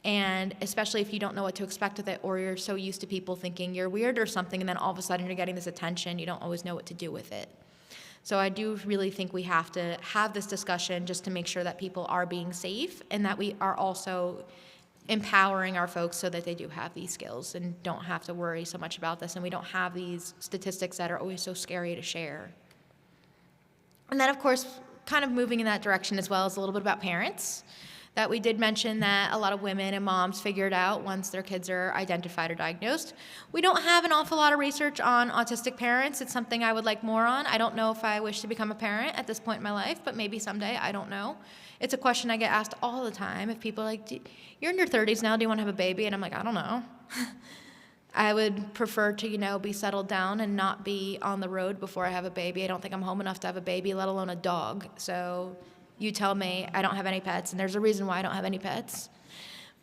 And especially if you don't know what to expect with it, or you're so used to people thinking you're weird or something, and then all of a sudden you're getting this attention, you don't always know what to do with it. So I do really think we have to have this discussion just to make sure that people are being safe, and that we are also empowering our folks so that they do have these skills and don't have to worry so much about this, and we don't have these statistics that are always so scary to share. And then, of course, kind of moving in that direction as well is a little bit about parents. That we did mention that a lot of women and moms figured out once their kids are identified or diagnosed. We don't have an awful lot of research on autistic parents. It's something I would like more on. I don't know if I wish to become a parent at this point in my life, but maybe someday, I don't know. It's a question I get asked all the time. If people are like, you're in your 30s now, do you want to have a baby? And I'm like, I don't know. I would prefer to, be settled down and not be on the road before I have a baby. I don't think I'm home enough to have a baby, let alone a dog. So you tell me. I don't have any pets, and there's a reason why I don't have any pets.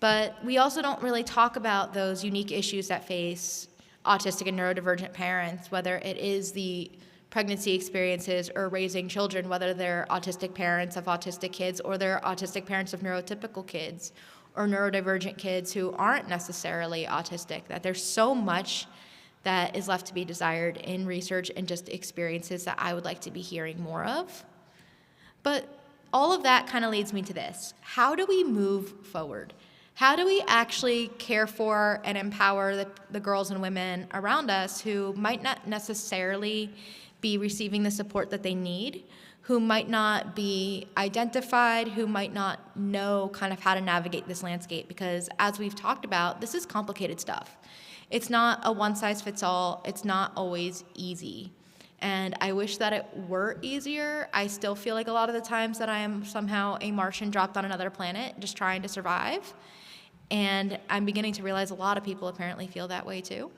But we also don't really talk about those unique issues that face autistic and neurodivergent parents, whether it is the pregnancy experiences or raising children, whether they're autistic parents of autistic kids or they're autistic parents of neurotypical kids or neurodivergent kids who aren't necessarily autistic, that there's so much that is left to be desired in research and just experiences that I would like to be hearing more of. But all of that kind of leads me to this. How do we move forward? How do we actually care for and empower the girls and women around us who might not necessarily be receiving the support that they need, who might not be identified, who might not know kind of how to navigate this landscape? Because as we've talked about, this is complicated stuff. It's not a one-size-fits-all. It's not always easy. And I wish that it were easier. I still feel like a lot of the times that I am somehow a Martian dropped on another planet just trying to survive. And I'm beginning to realize a lot of people apparently feel that way too.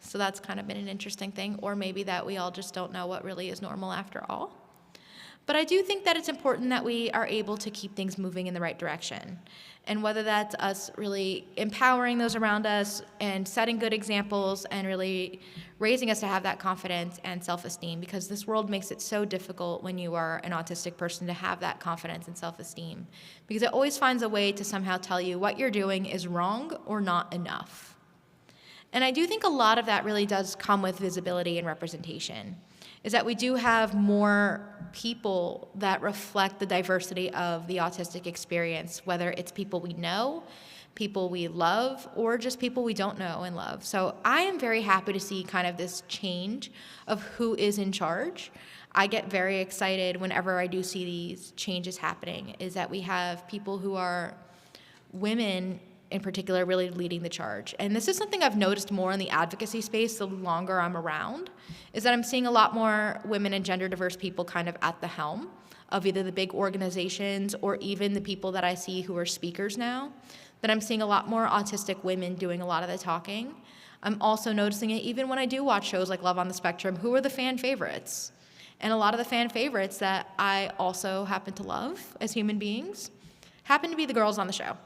So that's kind of been an interesting thing. Or maybe that we all just don't know what really is normal after all. But I do think that it's important that we are able to keep things moving in the right direction. And whether that's us really empowering those around us and setting good examples and really raising us to have that confidence and self-esteem, because this world makes it so difficult when you are an autistic person to have that confidence and self-esteem, because it always finds a way to somehow tell you what you're doing is wrong or not enough. And I do think a lot of that really does come with visibility and representation, is that we do have more people that reflect the diversity of the autistic experience, whether it's people we know, people we love, or just people we don't know and love. So I am very happy to see kind of this change of who is in charge. I get very excited whenever I do see these changes happening, is that we have people who are women in particular really leading the charge. And this is something I've noticed more in the advocacy space the longer I'm around, is that I'm seeing a lot more women and gender diverse people kind of at the helm of either the big organizations or even the people that I see who are speakers now, that I'm seeing a lot more autistic women doing a lot of the talking. I'm also noticing it even when I do watch shows like Love on the Spectrum, who are the fan favorites. And a lot of the fan favorites that I also happen to love as human beings happen to be the girls on the show.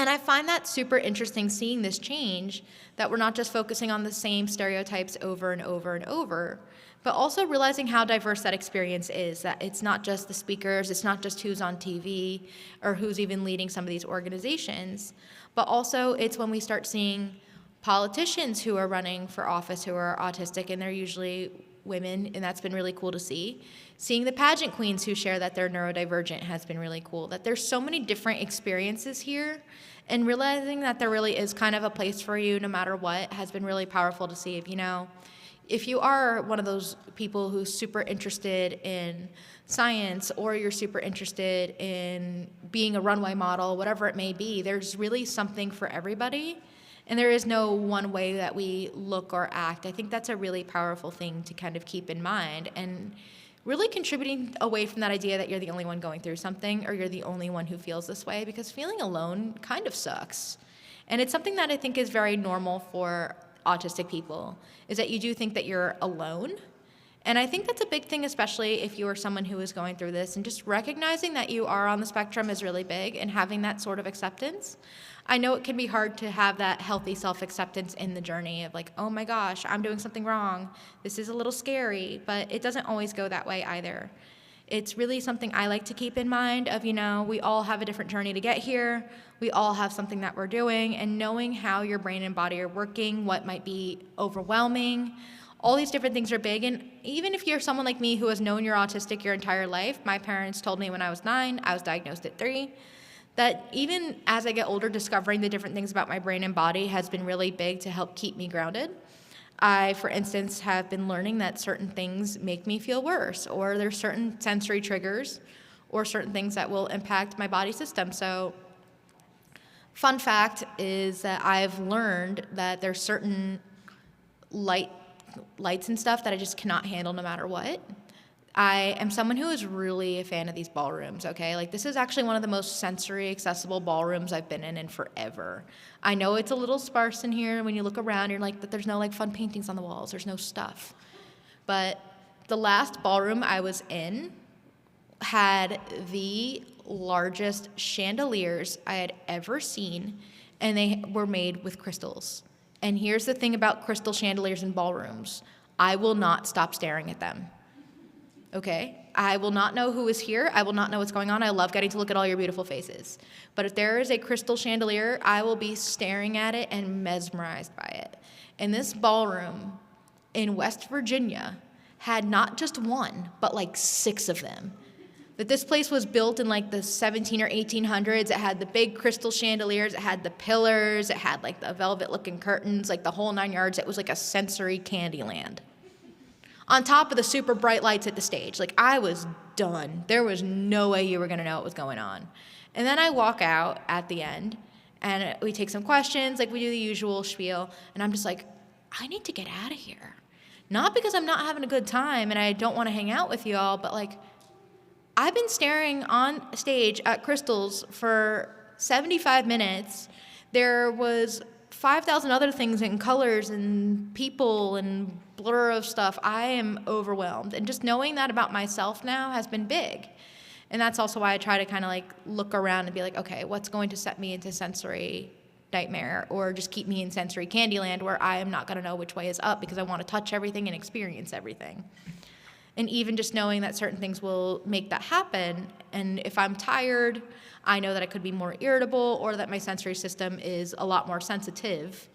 And I find that super interesting, seeing this change, that we're not just focusing on the same stereotypes over and over and over, but also realizing how diverse that experience is, that it's not just the speakers, it's not just who's on TV or who's even leading some of these organizations, but also it's when we start seeing politicians who are running for office who are autistic, and they're usually women, and that's been really cool to see. Seeing the pageant queens who share that they're neurodivergent has been really cool, that there's so many different experiences here, and realizing that there really is kind of a place for you no matter what has been really powerful to see. If you are one of those people who's super interested in science, or you're super interested in being a runway model, whatever it may be, there's really something for everybody. And there is no one way that we look or act. I think that's a really powerful thing to kind of keep in mind, and really contributing away from that idea that you're the only one going through something or you're the only one who feels this way, because feeling alone kind of sucks. And it's something that I think is very normal for autistic people, is that you do think that you're alone. And I think that's a big thing, especially if you are someone who is going through this, and just recognizing that you are on the spectrum is really big, and having that sort of acceptance. I know it can be hard to have that healthy self-acceptance in the journey of like, oh my gosh, I'm doing something wrong. This is a little scary, but it doesn't always go that way either. It's really something I like to keep in mind of, we all have a different journey to get here. We all have something that we're doing, and knowing how your brain and body are working, what might be overwhelming, all these different things are big. And even if you're someone like me who has known you're autistic your entire life, my parents told me when I was 9, I was diagnosed at 3, that even as I get older, discovering the different things about my brain and body has been really big to help keep me grounded. I, for instance, have been learning that certain things make me feel worse, or there's certain sensory triggers or certain things that will impact my body system. So fun fact is that I've learned that there's certain lights and stuff that I just cannot handle no matter what. I am someone who is really a fan of these ballrooms, okay? Like, this is actually one of the most sensory accessible ballrooms I've been in forever. I know it's a little sparse in here. When you look around, you're like, that there's no, like, fun paintings on the walls. There's no stuff. But the last ballroom I was in had the largest chandeliers I had ever seen, and they were made with crystals. And here's the thing about crystal chandeliers in ballrooms. I will not stop staring at them. Okay? I will not know who is here. I will not know what's going on. I love getting to look at all your beautiful faces. But if there is a crystal chandelier, I will be staring at it and mesmerized by it. And this ballroom in West Virginia had not just one, but like 6 of them. That this place was built in like the 17 or 1800s. It had the big crystal chandeliers. It had the pillars. It had like the velvet-looking curtains, like the whole 9 yards. It was like a sensory candy land. On top of the super bright lights at the stage. Like, I was done. There was no way you were going to know what was going on. And then I walk out at the end, and we take some questions, like we do the usual spiel, and I'm just like, I need to get out of here. Not because I'm not having a good time and I don't want to hang out with you all, but like, I've been staring on stage at crystals for 75 minutes. There was 5,000 other things and colors and people and blur of stuff. I am overwhelmed. And just knowing that about myself now has been big. And that's also why I try to kind of like look around and be like, okay, what's going to set me into sensory nightmare, or just keep me in sensory candyland where I am not going to know which way is up because I want to touch everything and experience everything. And even just knowing that certain things will make that happen. And if I'm tired, I know that I could be more irritable, or that my sensory system is a lot more sensitive.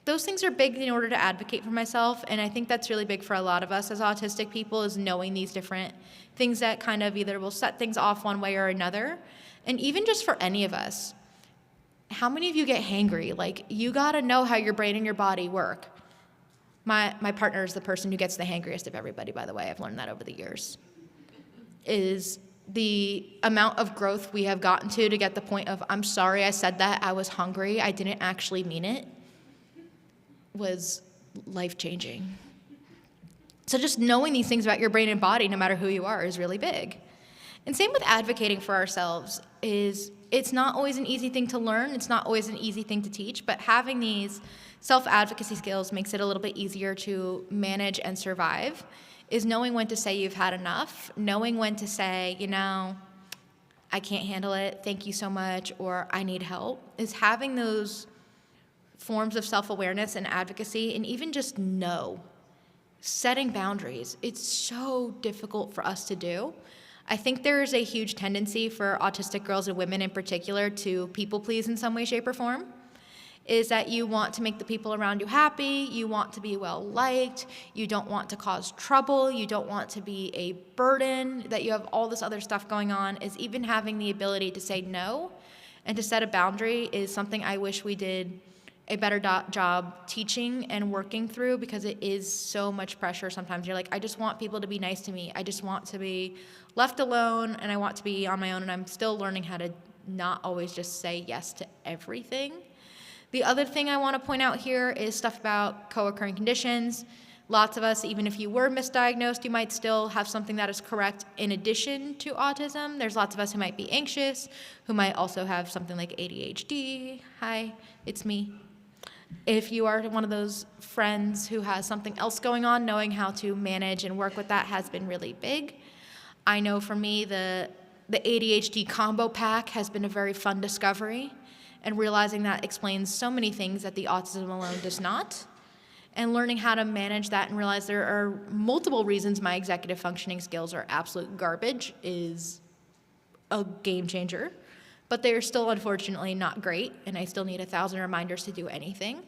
Those things are big in order to advocate for myself. And I think that's really big for a lot of us as autistic people, is knowing these different things that kind of either will set things off one way or another. And even just for any of us, how many of you get hangry? Like, you gotta know how your brain and your body work. My partner is the person who gets the hangriest of everybody, by the way. I've learned that over the years. Is the amount of growth we have gotten to get the point of, I'm sorry I said that, I was hungry, I didn't actually mean it, was life-changing. So just knowing these things about your brain and body, no matter who you are, is really big. And same with advocating for ourselves. It's not always an easy thing to learn, it's not always an easy thing to teach, but having these self-advocacy skills makes it a little bit easier to manage and survive, is knowing when to say you've had enough, knowing when to say, I can't handle it, thank you so much, or I need help, is having those forms of self-awareness and advocacy, and even just setting boundaries. It's so difficult for us to do. I think there is a huge tendency for autistic girls and women in particular to people please in some way, shape, or form. Is that you want to make the people around you happy, you want to be well liked, you don't want to cause trouble, you don't want to be a burden, that you have all this other stuff going on. Is even having the ability to say no and to set a boundary is something I wish we did a better job teaching and working through, because it is so much pressure sometimes. You're like, I just want people to be nice to me, I just want to be left alone, and I want to be on my own, and I'm still learning how to not always just say yes to everything. The other thing I want to point out here is stuff about co-occurring conditions. Lots of us, even if you were misdiagnosed, you might still have something that is correct in addition to autism. There's lots of us who might be anxious, who might also have something like ADHD. Hi, it's me. If you are one of those friends who has something else going on, knowing how to manage and work with that has been really big. I know for me, the ADHD combo pack has been a very fun discovery, and realizing that explains so many things that the autism alone does not. And learning how to manage that and realize there are multiple reasons my executive functioning skills are absolute garbage is a game changer. But they are still unfortunately not great, and I still need 1,000 reminders to do anything.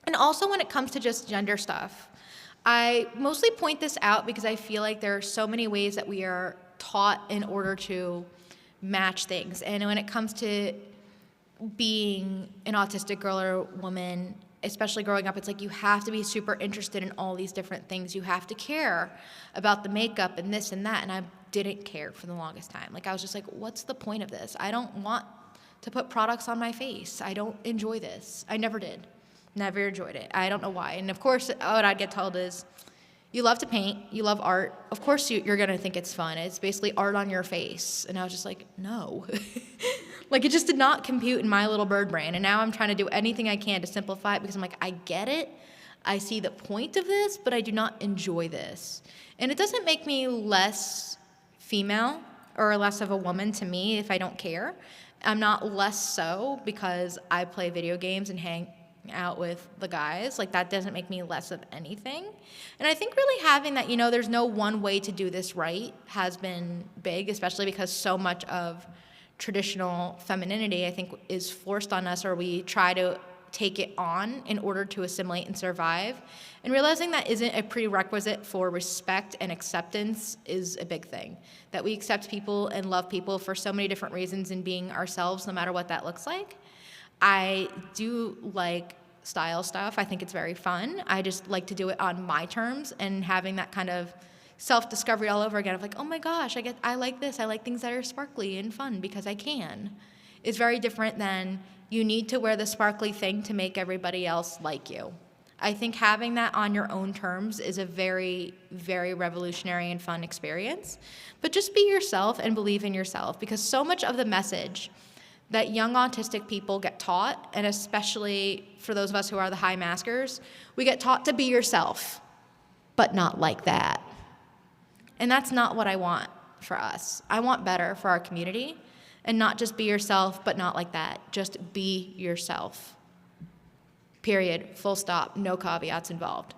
And also when it comes to just gender stuff, I mostly point this out because I feel like there are so many ways that we are taught in order to match things. And when it comes to being an autistic girl or woman, especially growing up, it's like you have to be super interested in all these different things. You have to care about the makeup and this and that. And I didn't care for the longest time. Like I was just like, what's the point of this? I don't want to put products on my face. I don't enjoy this. I never did. Never enjoyed it. I don't know why. And of course, what I'd get told is, you love to paint, you love art. Of course you're gonna think it's fun. It's basically art on your face. And I was just like, no. Like it just did not compute in my little bird brain. And now I'm trying to do anything I can to simplify it because I'm like, I get it. I see the point of this, but I do not enjoy this. And it doesn't make me less female or less of a woman to me if I don't care. I'm not less so because I play video games and hang out with the guys. Like that doesn't make me less of anything. And I think really having that, there's no one way to do this right has been big, especially because so much of traditional femininity, I think, is forced on us, or we try to take it on in order to assimilate and survive. And realizing that isn't a prerequisite for respect and acceptance is a big thing. That we accept people and love people for so many different reasons and being ourselves, no matter what that looks like. I do like style stuff. I think it's very fun. I just like to do it on my terms, and having that kind of self-discovery all over again of like, oh my gosh, I like this. I like things that are sparkly and fun because I can. Is very different than you need to wear the sparkly thing to make everybody else like you. I think having that on your own terms is a very, very revolutionary and fun experience. But just be yourself and believe in yourself, because so much of the message that young autistic people get taught, and especially for those of us who are the high maskers, we get taught to be yourself, but not like that. And that's not what I want for us. I want better for our community, and not just be yourself, but not like that. Just be yourself. Period. Full stop. No caveats involved.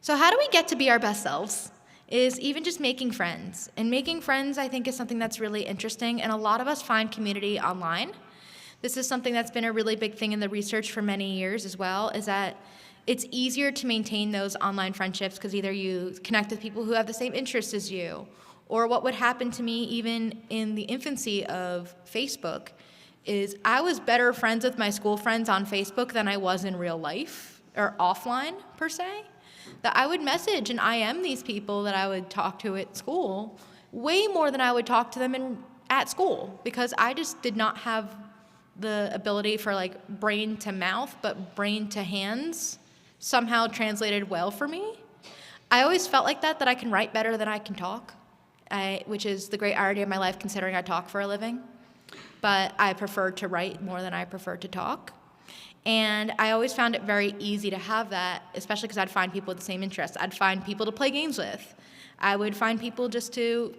So how do we get to be our best selves? Is even just making friends. And making friends, I think, is something that's really interesting, and a lot of us find community online. This is something that's been a really big thing in the research for many years as well, is that it's easier to maintain those online friendships because either you connect with people who have the same interests as you, or what would happen to me even in the infancy of Facebook is I was better friends with my school friends on Facebook than I was in real life, or offline, per se. That I would message and IM these people that I would talk to at school way more than I would talk to them at school, because I just did not have the ability for like brain to mouth, but brain to hands somehow translated well for me. I always felt like that I can write better than I can talk, which is the great irony of my life considering I talk for a living. But I prefer to write more than I prefer to talk. And I always found it very easy to have that, especially because I'd find people with the same interests. I'd find people to play games with. I would find people just to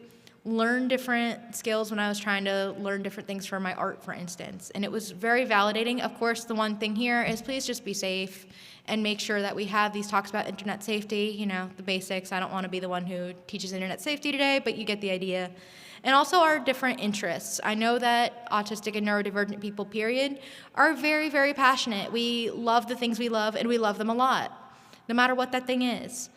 learn different skills when I was trying to learn different things for my art, for instance. And it was very validating. Of course, the one thing here is please just be safe and make sure that we have these talks about internet safety, the basics. I don't want to be the one who teaches internet safety today, but you get the idea. And also our different interests. I know that autistic and neurodivergent people, period, are very, very passionate. We love the things we love, and we love them a lot, no matter what that thing is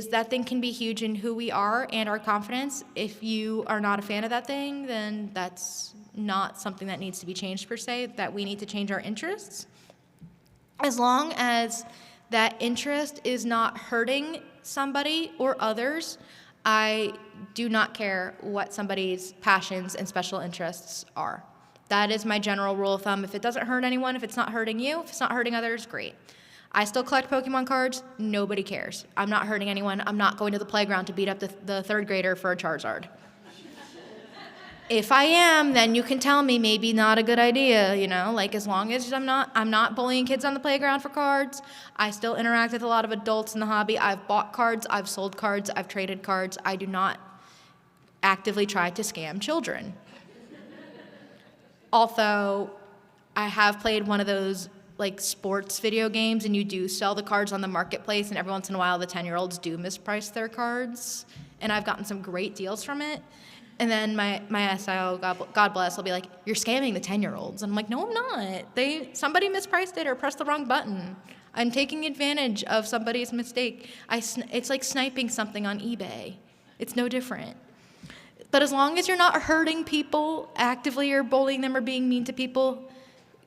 that thing can be huge in who we are and our confidence. If you are not a fan of that thing, then that's not something that needs to be changed per se, that we need to change our interests. As long as that interest is not hurting somebody or others, I do not care what somebody's passions and special interests are. That is my general rule of thumb. If it doesn't hurt anyone, if it's not hurting you, if it's not hurting others, great. I still collect Pokemon cards. Nobody cares. I'm not hurting anyone. I'm not going to the playground to beat up the third grader for a Charizard. If I am, then you can tell me maybe not a good idea, like as long as I'm not bullying kids on the playground for cards. I still interact with a lot of adults in the hobby. I've bought cards, I've sold cards, I've traded cards. I do not actively try to scam children. Although I have played one of those like sports video games, and you do sell the cards on the marketplace, and every once in a while the 10-year-olds do misprice their cards, and I've gotten some great deals from it. And then my SIO, God bless, will be like, "You're scamming the 10-year-olds." And I'm like, "No, I'm not. Somebody mispriced it or pressed the wrong button. I'm taking advantage of somebody's mistake. It's like sniping something on eBay. It's no different." But as long as you're not hurting people actively or bullying them or being mean to people,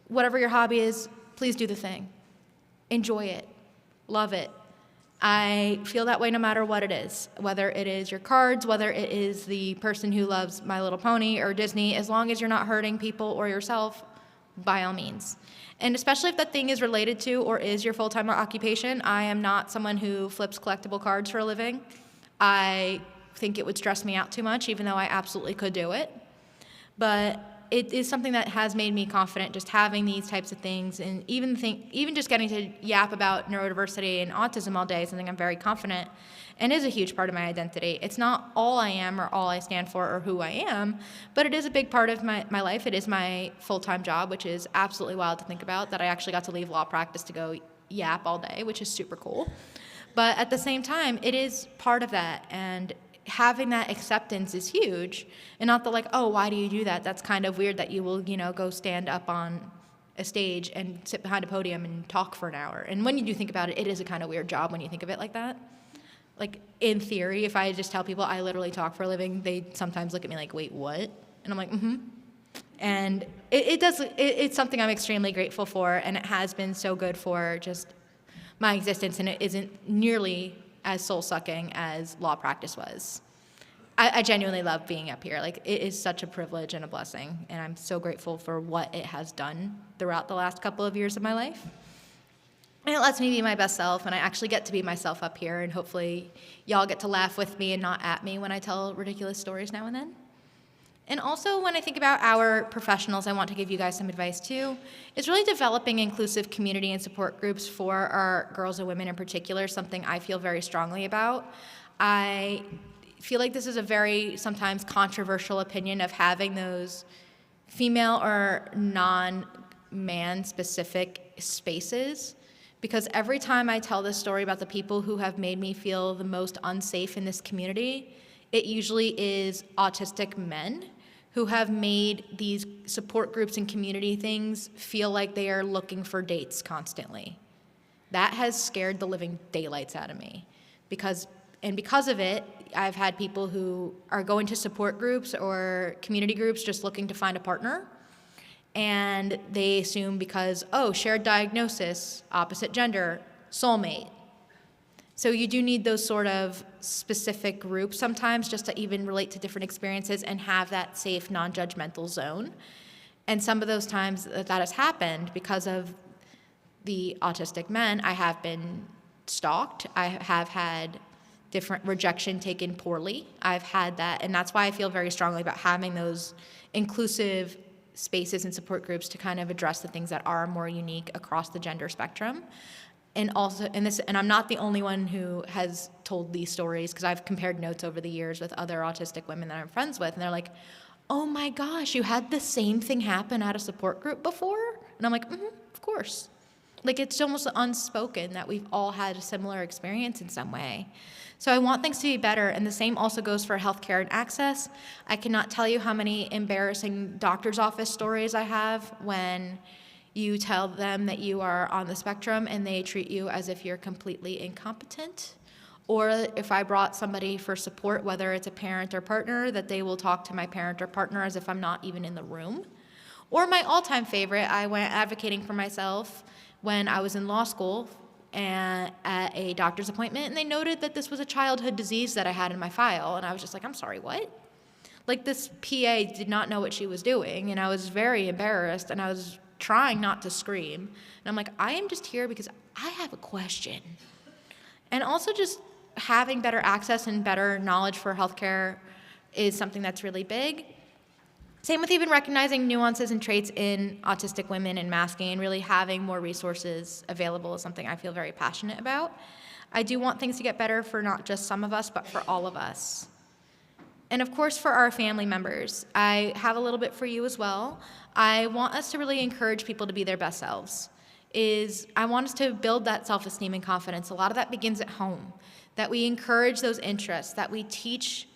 whatever your hobby is, please do the thing. Enjoy it. Love it. I feel that way no matter what it is, whether it is your cards, whether it is the person who loves My Little Pony or Disney. As long as you're not hurting people or yourself, by all means. And especially if that thing is related to or is your full-time occupation. I am not someone who flips collectible cards for a living. I think it would stress me out too much, even though I absolutely could do it. But it is something that has made me confident, just having these types of things, and even just getting to yap about neurodiversity and autism all day is something I'm very confident and is a huge part of my identity. It's not all I am or all I stand for or who I am, but it is a big part of my life. It is my full-time job, which is absolutely wild to think about, that I actually got to leave law practice to go yap all day, which is super cool. But at the same time, it is part of that, and having that acceptance is huge. And not the like, "Oh, why do you do that? That's kind of weird that you will, go stand up on a stage and sit behind a podium and talk for an hour." And when you do think about it, it is a kind of weird job when you think of it like that. Like, in theory, if I just tell people I literally talk for a living, they sometimes look at me like, "Wait, what?" And I'm like, "Mm-hmm." And it's something I'm extremely grateful for, and it has been so good for just my existence, and it isn't nearly as soul-sucking as law practice was. I genuinely love being up here. Like, it is such a privilege and a blessing, and I'm so grateful for what it has done throughout the last couple of years of my life. And it lets me be my best self, and I actually get to be myself up here, and hopefully y'all get to laugh with me and not at me when I tell ridiculous stories now and then. And also, when I think about our professionals, I want to give you guys some advice too. It's really developing inclusive community and support groups for our girls and women in particular, something I feel very strongly about. I feel like this is a very sometimes controversial opinion of having those female or non-man specific spaces, because every time I tell this story about the people who have made me feel the most unsafe in this community, it usually is autistic men who have made these support groups and community things feel like they are looking for dates constantly. That has scared the living daylights out of me. Because of it, I've had people who are going to support groups or community groups just looking to find a partner, and they assume because, shared diagnosis, opposite gender, soulmate. So you do need those sort of specific groups sometimes just to even relate to different experiences and have that safe, non-judgmental zone. And some of those times that has happened because of the autistic men, I have been stalked. I have had different rejection taken poorly. I've had that, and that's why I feel very strongly about having those inclusive spaces and support groups to kind of address the things that are more unique across the gender spectrum. And also, and I'm not the only one who has told these stories, because I've compared notes over the years with other autistic women that I'm friends with, and they're like, "Oh my gosh, you had the same thing happen at a support group before?" And I'm like, of course. Like, it's almost unspoken that we've all had a similar experience in some way. So I want things to be better, and the same also goes for healthcare and access. I cannot tell you how many embarrassing doctor's office stories I have when you tell them that you are on the spectrum and they treat you as if you're completely incompetent. Or if I brought somebody for support, whether it's a parent or partner, that they will talk to my parent or partner as if I'm not even in the room. Or my all-time favorite, I went advocating for myself when I was in law school and at a doctor's appointment, and they noted that this was a childhood disease that I had in my file. And I was just like, "I'm sorry, what?" Like, this PA did not know what she was doing, and I was very embarrassed, and I was trying not to scream. And I'm like, I am just here because I have a question. And also just having better access and better knowledge for healthcare is something that's really big. Same with even recognizing nuances and traits in autistic women and masking, and really having more resources available is something I feel very passionate about. I do want things to get better for not just some of us, but for all of us. And of course, for our family members, I have a little bit for you as well. I want us to really encourage people to be their best selves. I want us to build that self-esteem and confidence. A lot of that begins at home, that we encourage those interests, that we teach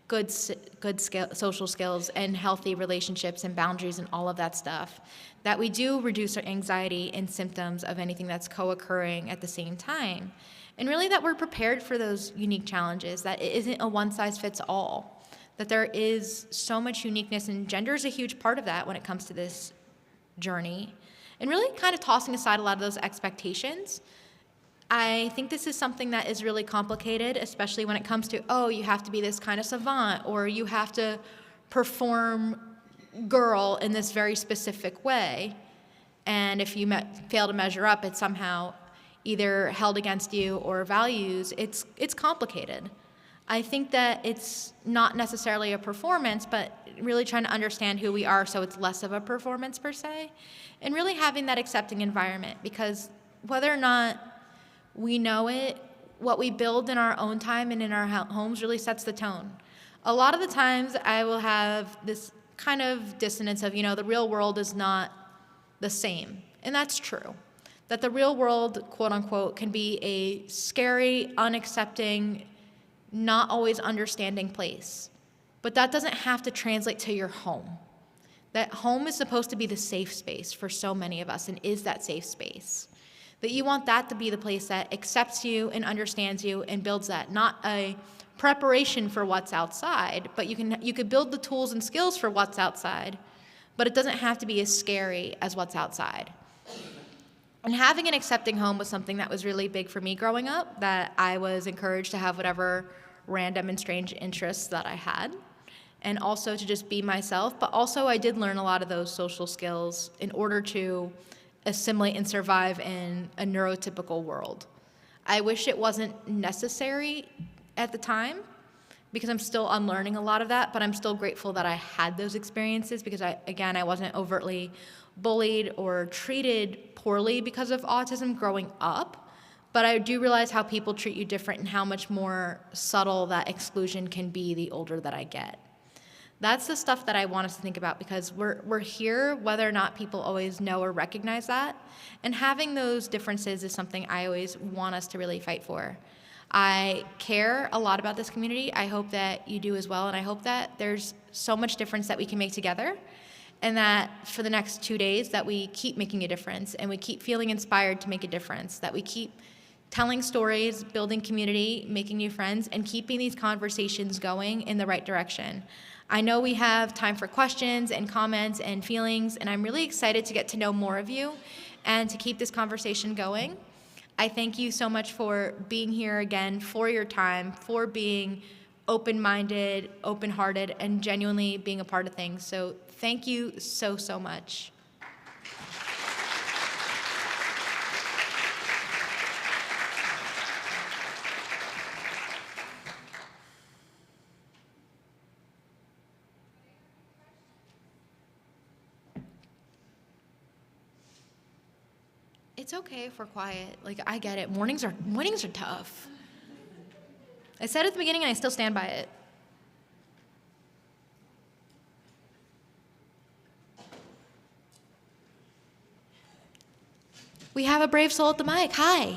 good social skills and healthy relationships and boundaries and all of that stuff, that we do reduce our anxiety and symptoms of anything that's co-occurring at the same time, and really that we're prepared for those unique challenges, that it isn't a one-size-fits-all, that there is so much uniqueness, and gender is a huge part of that when it comes to this journey, and really kind of tossing aside a lot of those expectations. I think this is something that is really complicated, especially when it comes to, oh, you have to be this kind of savant, or you have to perform girl in this very specific way. And if you fail to measure up, it's somehow either held against you or values. It's complicated. I think that it's not necessarily a performance, but really trying to understand who we are so it's less of a performance per se, and really having that accepting environment, because whether or not we know it, what we build in our own time and in our homes really sets the tone. A lot of the times I will have this kind of dissonance of, the real world is not the same. And that's true. That the real world, quote unquote, can be a scary, unaccepting, not always understanding place. But that doesn't have to translate to your home. That home is supposed to be the safe space for so many of us, and is that safe space. That you want that to be the place that accepts you and understands you and builds that, not a preparation for what's outside, but you could build the tools and skills for what's outside, but it doesn't have to be as scary as what's outside. And having an accepting home was something that was really big for me growing up, that I was encouraged to have whatever random and strange interests that I had, and also to just be myself, but also I did learn a lot of those social skills in order to assimilate and survive in a neurotypical world. I wish it wasn't necessary at the time, because I'm still unlearning a lot of that, but I'm still grateful that I had those experiences, because I wasn't overtly bullied or treated poorly because of autism growing up, but I do realize how people treat you different and how much more subtle that exclusion can be the older that I get. That's the stuff that I want us to think about, because we're here whether or not people always know or recognize that. And having those differences is something I always want us to really fight for. I care a lot about this community. I hope that you do as well. And I hope that there's so much difference that we can make together, and that for the next 2 days that we keep making a difference, and we keep feeling inspired to make a difference, that we keep telling stories, building community, making new friends, and keeping these conversations going in the right direction. I know we have time for questions and comments and feelings, and I'm really excited to get to know more of you and to keep this conversation going. I thank you so much for being here again, for your time, for being open-minded, open-hearted, and genuinely being a part of things. So thank you so, so much. It's okay if we're quiet. I get it. Mornings are tough. I said it at the beginning, and I still stand by it. We have a brave soul at the mic. Hi.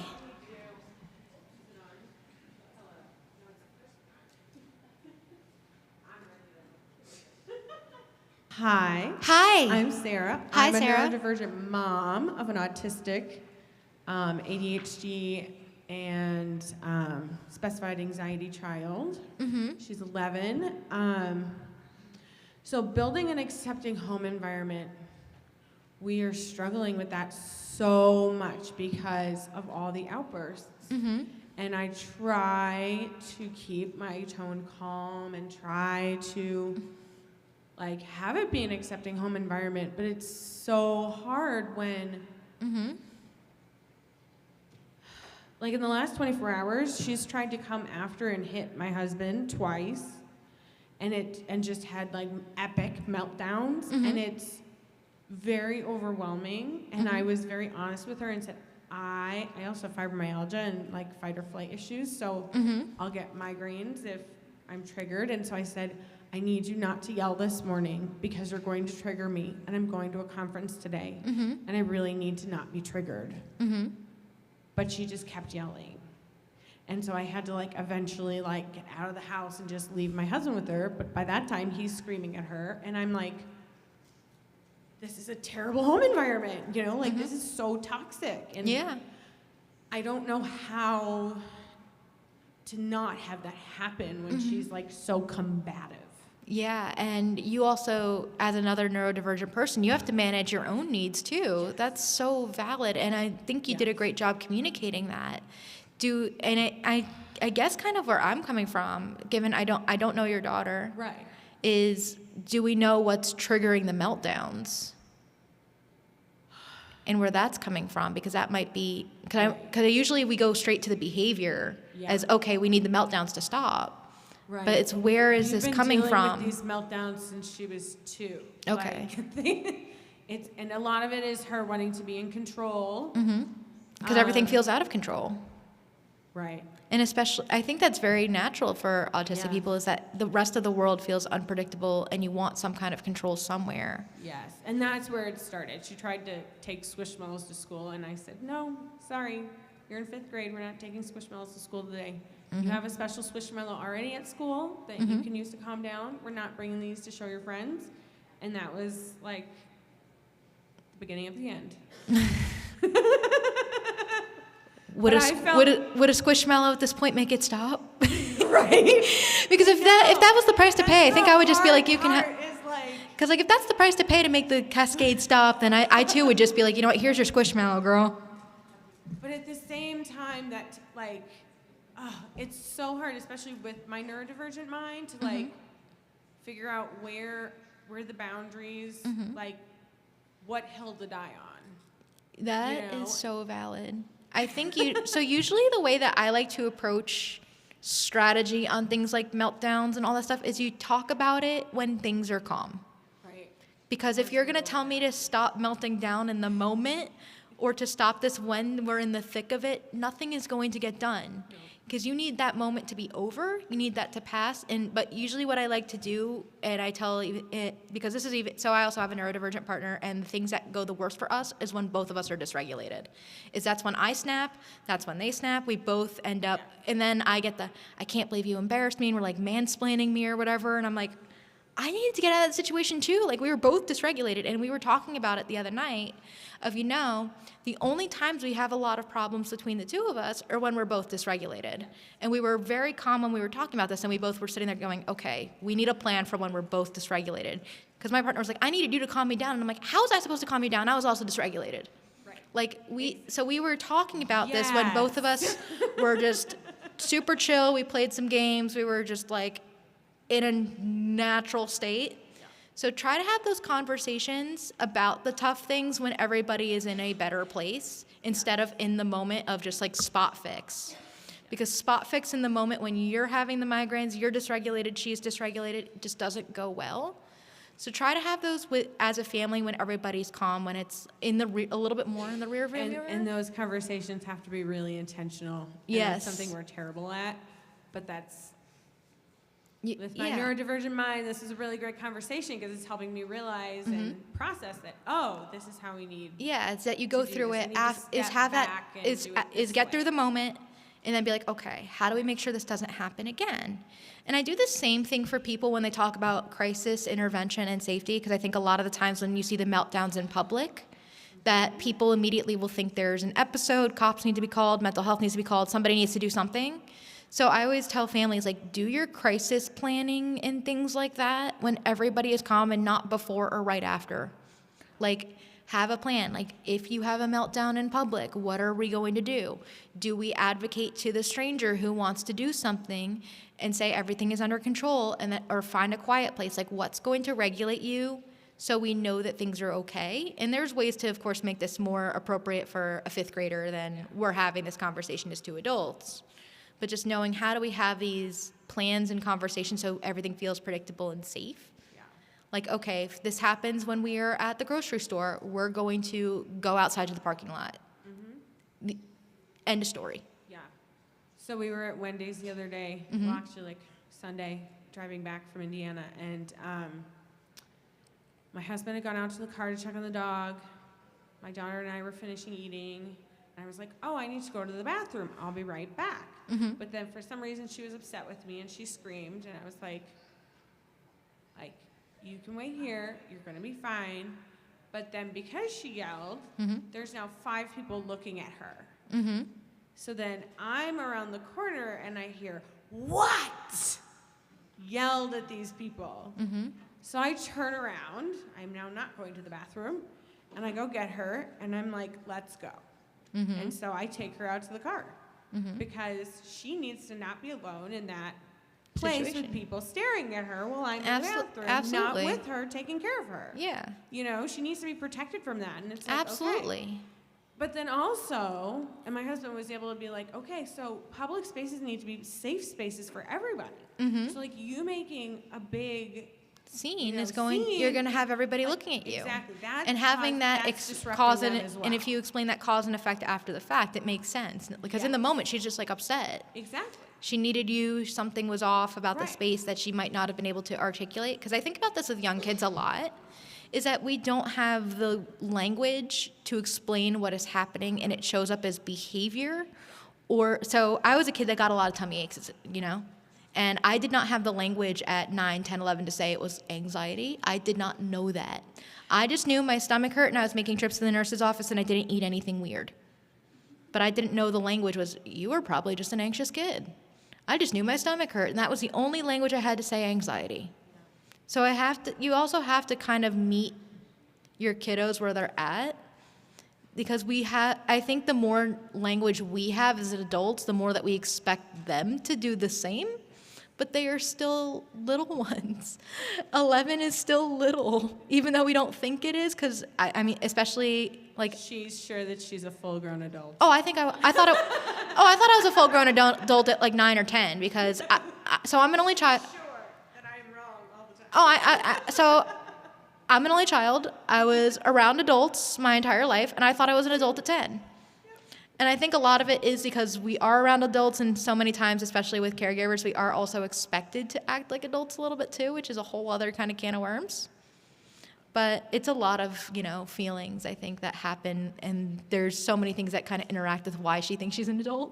Hi. Hi. I'm Sarah. Hi, I'm Sarah. a neurodivergent mom of an autistic, ADHD, and specified anxiety child. Mm-hmm. She's 11. So building an accepting home environment, we are struggling with that so much because of all the outbursts. Mm-hmm. And I try to keep my tone calm and try to have it be an accepting home environment, but it's so hard when, in the last 24 hours, she's tried to come after and hit my husband twice, and just had like epic meltdowns, and it's very overwhelming. And I was very honest with her and said, I also have fibromyalgia and like fight or flight issues, so I'll get migraines if I'm triggered. And so I said, I need you not to yell this morning because you're going to trigger me, and I'm going to a conference today, and I really need to not be triggered. But she just kept yelling. And so I had to like eventually like get out of the house and just leave my husband with her. But by that time, he's screaming at her, and I'm like, this is a terrible home environment, you know, like this is so toxic. And I don't know how to not have that happen when she's like so combative. Yeah, and you also, as another neurodivergent person, you have to manage your own needs too. That's so valid, and I think you did a great job communicating that. I guess kind of where I'm coming from, given I don't know your daughter, Right. is do we know what's triggering the meltdowns? And where that's coming from, because that might be, because usually we go straight to the behavior as, okay, we need the meltdowns to stop. Right. But it's where is this coming from? With these meltdowns since she was 2. Okay. Like, and a lot of it is her wanting to be in control. Because everything feels out of control. Right. And especially, I think that's very natural for autistic people, is that the rest of the world feels unpredictable and you want some kind of control somewhere. Yes, and that's where it started. She tried to take Squishmallows to school, and I said, no, sorry, you're in 5th grade. We're not taking Squishmallows to school today. You have a special Squishmallow already at school that you can use to calm down. We're not bringing these to show your friends. And that was like the beginning of the end. Would a Squishmallow at this point make it stop? Right. Because if that was the price to pay, I think I would just be like, you can have. Like, Because like if that's the price to pay to make the cascade stop, then I too would just be like, you know what? Here's your Squishmallow, girl. but at the same time, that like, it's so hard, especially with my neurodivergent mind, to like figure out where the boundaries, like what hill to die on. That is so valid. I think so usually the way that I like to approach strategy on things like meltdowns and all that stuff is you talk about it when things are calm. Right. Because if you're going to tell me to stop melting down in the moment or to stop this when we're in the thick of it, nothing is going to get done. Because you need that moment to be over, you need that to pass. But usually what I like to do, and I tell it, because this is even, so I also have a neurodivergent partner, and the things that go the worst for us is when both of us are dysregulated. That's when I snap, that's when they snap, we both end up, and then I get I can't believe you embarrassed me, and we're like mansplaining me or whatever, and I'm like, I needed to get out of that situation too. Like we were both dysregulated, and we were talking about it the other night of, the only times we have a lot of problems between the two of us are when we're both dysregulated. And we were very calm when we were talking about this, and we both were sitting there going, okay, we need a plan for when we're both dysregulated. Because my partner was like, I needed you to calm me down. And I'm like, how was I supposed to calm you down? I was also dysregulated. Right. Like we were talking about this when both of us were just super chill. We played some games. We were just like in a natural state. So try to have those conversations about the tough things when everybody is in a better place instead of in the moment of just like spot fix. Because spot fix in the moment when you're having the migraines, you're dysregulated, she's dysregulated, it just doesn't go well. So try to have those as a family when everybody's calm, when it's in a little bit more in the rear view mirror. And those conversations have to be really intentional. Yes. That's something we're terrible at, but that's... With my neurodivergent mind, this is a really great conversation because it's helping me realize and process that, this is how we need. Yeah, it's that you go through it, get through the moment, and then be like, okay, how do we make sure this doesn't happen again? And I do the same thing for people when they talk about crisis intervention and safety, because I think a lot of the times when you see the meltdowns in public, that people immediately will think there's an episode, cops need to be called, mental health needs to be called, somebody needs to do something. So I always tell families, like, do your crisis planning and things like that when everybody is calm and not before or right after. Like, have a plan. Like, if you have a meltdown in public, what are we going to do? Do we advocate to the stranger who wants to do something and say everything is under control, or find a quiet place? Like, what's going to regulate you so we know that things are okay? And there's ways to, of course, make this more appropriate for a 5th grader than we're having this conversation as 2 adults. but just knowing how do we have these plans and conversations so everything feels predictable and safe. Yeah. Like, okay, if this happens when we are at the grocery store, we're going to go outside to the parking lot. The end of story. Yeah. So we were at Wendy's the other day, Mhm. well, actually, like Sunday, driving back from Indiana, and my husband had gone out to the car to check on the dog. My daughter and I were finishing eating, and I was like, oh, I need to go to the bathroom. I'll be right back. Mhm. But then for some reason, she was upset with me, and she screamed, and I was like, you can wait here. You're going to be fine. But then because she yelled, Mhm. there's now 5 people looking at her. Mhm. So then I'm around the corner and I hear, what? Yelled at these people. Mhm. So I turn around. I'm now not going to the bathroom. And I go get her and I'm like, let's go. Mhm. And so I take her out to the car Mhm. because she needs to not be alone in that place Situation. with people staring at her while I'm in the bathroom, Absolutely. not with her, taking care of her. Yeah. You know, she needs to be protected from that. And it's like, okay. Absolutely. But then also, and my husband was able to be like, okay, so public spaces need to be safe spaces for everybody. Mhm. So like you making a big Scene you know, is going. scene, You're going to have everybody like, looking at you. Exactly. That's And having that that's disrupting cause them and as well. and if you explain that cause and effect after the fact, it makes sense because in the Yes. moment she's just like upset. Exactly. She needed you. Something was off about the Right. space that she might not have been able to articulate. Because I think about this with young kids a lot, is that we don't have the language to explain what is happening, and it shows up as behavior. Or so I was a kid that got a lot of tummy aches, you know. And I did not have the language at 9, 10, 11 to say it was anxiety. I did not know that. I just knew my stomach hurt and I was making trips to the nurse's office and I didn't eat anything weird. But I didn't know the language was, you were probably just an anxious kid. I just knew my stomach hurt, and that was the only language I had to say anxiety. So you also have to kind of meet your kiddos where they're at. Because I think the more language we have as adults, the more that we expect them to do the same. But they are still little ones. 11 is still little, even though we don't think it is. Because I mean, especially like. She's sure that she's a full-grown adult. Oh, I thought I was a full-grown adult at like 9 or 10 because so I'm an only child. Sure that I'm wrong all the time. Oh, so I'm an only child. I was around adults my entire life, and I thought I was an adult at 10. And I think a lot of it is because we are around adults, and so many times, especially with caregivers, we are also expected to act like adults a little bit too, which is a whole other kind of can of worms. But it's a lot of, feelings, I think, that happen, and there's so many things that kind of interact with why she thinks she's an adult.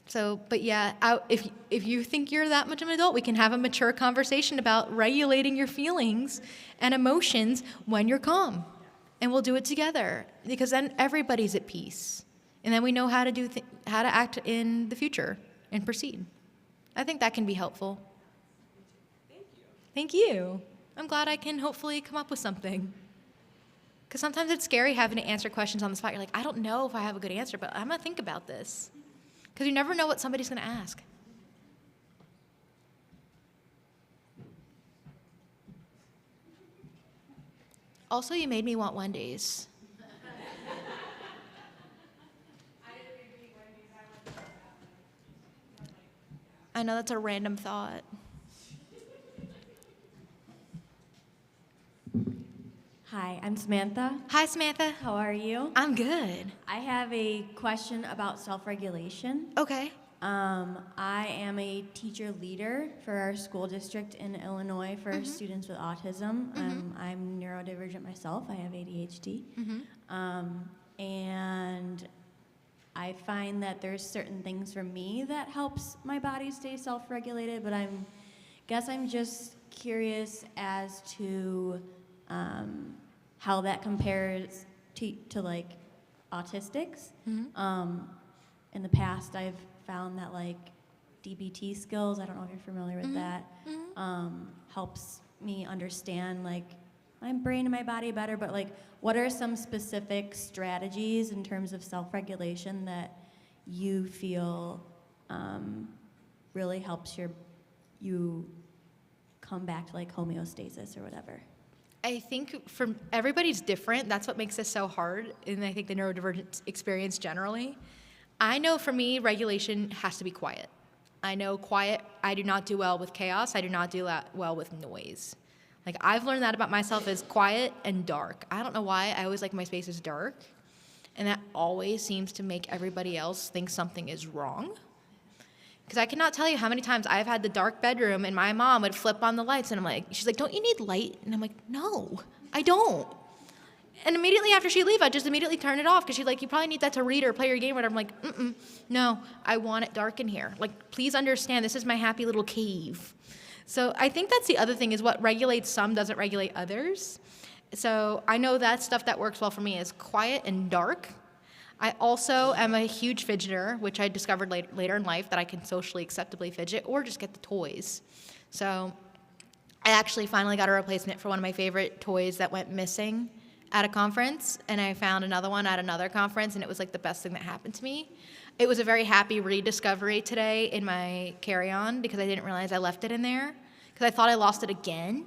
So, but yeah, if you think you're that much of an adult, we can have a mature conversation about regulating your feelings and emotions when you're calm. And we'll do it together because then everybody's at peace. And then we know how to how to act in the future and proceed. I think that can be helpful. Thank you. I'm glad I can hopefully come up with something. Because sometimes it's scary having to answer questions on the spot. You're like, I don't know if I have a good answer, but I'm going to think about this. Because you never know what somebody's going to ask. Also, you made me want Wendy's. I know that's a random thought. Hi, I'm Samantha. Hi, Samantha. How are you? I'm good. I have a question about self-regulation. Okay. I am a teacher leader for our school district in Illinois for students with autism. I'm neurodivergent myself. I have ADHD. And I find that there's certain things for me that helps my body stay self-regulated, but guess I'm just curious as to how that compares to like autistics. In the past, I've found that like DBT skills, I don't know if you're familiar with that, helps me understand like my brain and my body better, but like what are some specific strategies in terms of self-regulation that you feel really helps you come back to like homeostasis or whatever? I think everybody's different. That's what makes this so hard, and I think the neurodivergent experience generally. I know for me, regulation has to be quiet. I know quiet, I do not do well with chaos. I do not do that well with noise. Like, I've learned that about myself as quiet and dark. I don't know why. I always like my spaces dark. And that always seems to make everybody else think something is wrong. Because I cannot tell you how many times I've had the dark bedroom and my mom would flip on the lights and I'm like, she's like, don't you need light? And I'm like, no, I don't. And immediately after she leave, I just immediately turn it off because she's like, you probably need that to read or play your game or whatever. I'm like, no, I want it dark in here. Like, please understand, this is my happy little cave. So I think that's the other thing, is what regulates some doesn't regulate others. So I know that stuff that works well for me is quiet and dark. I also am a huge fidgeter, which I discovered later in life that I can socially acceptably fidget or just get the toys. So I actually finally got a replacement for one of my favorite toys that went missing at a conference, and I found another one at another conference, and it was like the best thing that happened to me. It was a very happy rediscovery today in my carry-on because I didn't realize I left it in there because I thought I lost it again.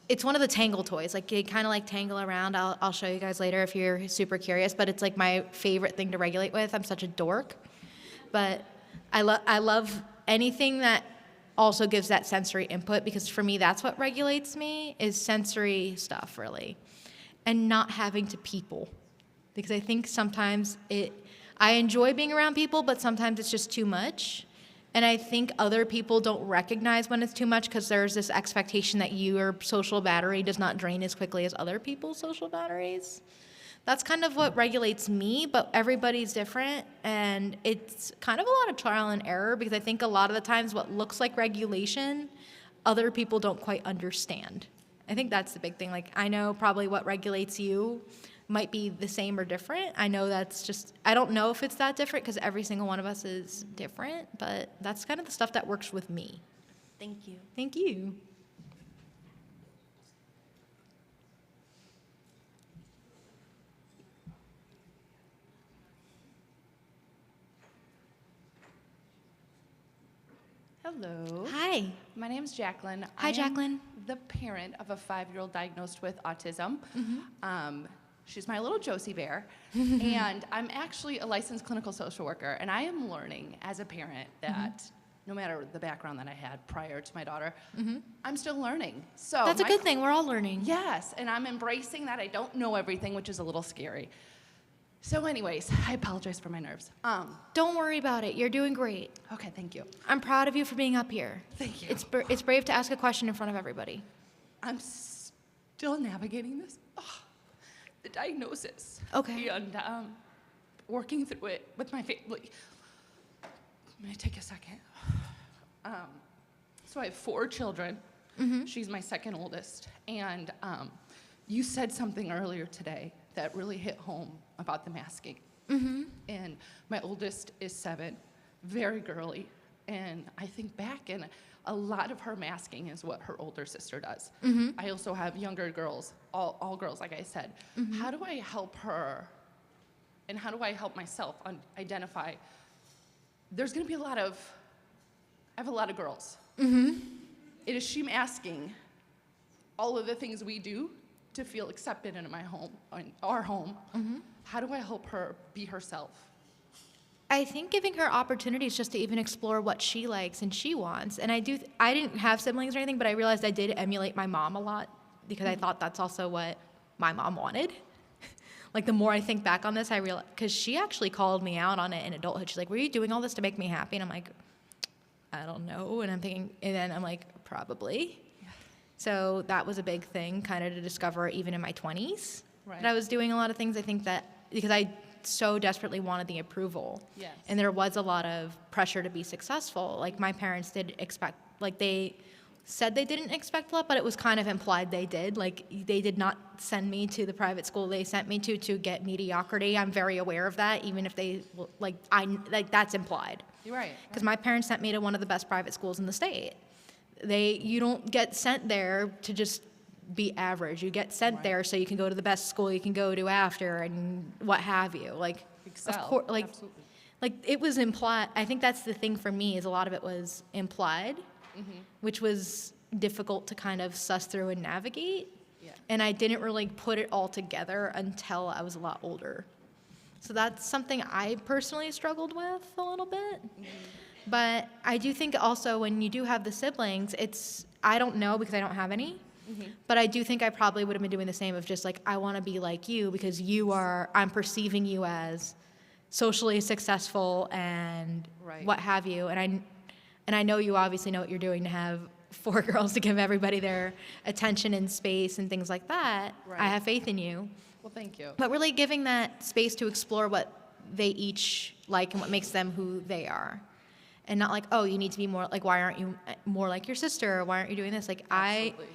It's one of the tangle toys. Like, you kind of like tangle around. I'll show you guys later if you're super curious, but it's like my favorite thing to regulate with. I'm such a dork. But I love anything that also gives that sensory input, because for me, that's what regulates me, is sensory stuff, really. And not having to people. Because I think sometimes I enjoy being around people, but sometimes it's just too much. And I think other people don't recognize when it's too much because there's this expectation that your social battery does not drain as quickly as other people's social batteries. That's kind of what regulates me, but everybody's different. And it's kind of a lot of trial and error, because I think a lot of the times what looks like regulation, other people don't quite understand. I think that's the big thing. Like, I know probably what regulates you might be the same or different. I know that's just, I don't know if it's that different because every single one of us is different, but that's kind of the stuff that works with me. Thank you. Thank you. Hello. Hi. My name's Jacqueline. Hi, Jacqueline. The parent of a 5-year-old diagnosed with autism. She's my little Josie Bear. And I'm actually a licensed clinical social worker. And I am learning as a parent that no matter the background that I had prior to my daughter, I'm still learning. So That's a good thing. We're all learning. Yes, and I'm embracing that I don't know everything, which is a little scary. So anyways, I apologize for my nerves. Don't worry about it. You're doing great. Okay, thank you. I'm proud of you for being up here. Thank you. It's brave to ask a question in front of everybody. I'm still navigating this, the diagnosis. Okay. And working through it with my family. I'm gonna take a second. So I have 4 children. She's my second oldest. And you said something earlier today that really hit home about the masking. And my oldest is 7, very girly. And I think back, and a lot of her masking is what her older sister does. I also have younger girls, all girls, like I said. How do I help her, and how do I help myself identify? There's gonna be I have a lot of girls. Is she masking all of the things we do to feel accepted in my home, in our home? How do I help her be herself? I think giving her opportunities just to even explore what she likes and she wants. And I didn't have siblings or anything, but I realized I did emulate my mom a lot because I thought that's also what my mom wanted. Like, the more I think back on this, I realize, because she actually called me out on it in adulthood. She's like, were you doing all this to make me happy? And I'm like, I don't know. And then I'm like, probably. Yeah. So that was a big thing kind of to discover even in my 20s. Right. That I was doing a lot of things, I think, that because I so desperately wanted the approval. Yes. And there was a lot of pressure to be successful. Like, my parents did expect, like, they said they didn't expect a lot, but it was kind of implied they did. Like, they did not send me to the private school they sent me to get mediocrity. I'm very aware of that, even if they, that's implied. You're right. Because my parents sent me to one of the best private schools in the state. You don't get sent there to just be average. You get sent there so you can go to the best school you can go to after and what have you. Like, Excel. of course, Absolutely. like it was implied. I think that's the thing for me, is a lot of it was implied, which was difficult to kind of suss through and navigate. Yeah. And I didn't really put it all together until I was a lot older. So that's something I personally struggled with a little bit. But I do think also when you do have the siblings, I don't know because I don't have any, but I do think I probably would have been doing the same of just like, I want to be like you because I'm perceiving you as socially successful and Right. what have you. And I know you obviously know what you're doing to have 4 girls to give everybody their attention and space and things like that. Right. I have faith in you. Well, thank you. But really giving that space to explore what they each like and what makes them who they are. And not like, oh, you need to be more, like, why aren't you more like your sister? Or why aren't you doing this? Like, Absolutely.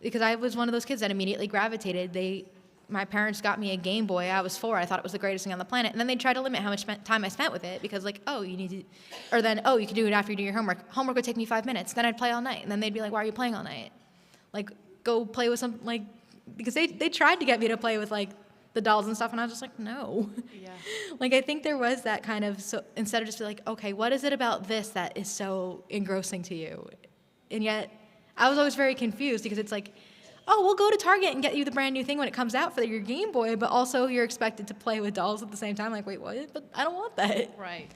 because I was one of those kids that immediately gravitated. My parents got me a Game Boy. I was 4. I thought it was the greatest thing on the planet. And then they tried to limit how much time I spent with it because, like, oh, you need to, or then, oh, you can do it after you do your homework. Homework would take me 5 minutes. Then I'd play all night. And then they'd be like, why are you playing all night? Like, go play with some, like, because they tried to get me to play with, like, the dolls and stuff, and I was just like, no. Yeah. Like, I think there was that kind of, so instead of just be like, okay, what is it about this that is so engrossing to you? And yet, I was always very confused because it's like, oh, we'll go to Target and get you the brand new thing when it comes out for your Game Boy, but also you're expected to play with dolls at the same time. Like, wait, what? But I don't want that. Right.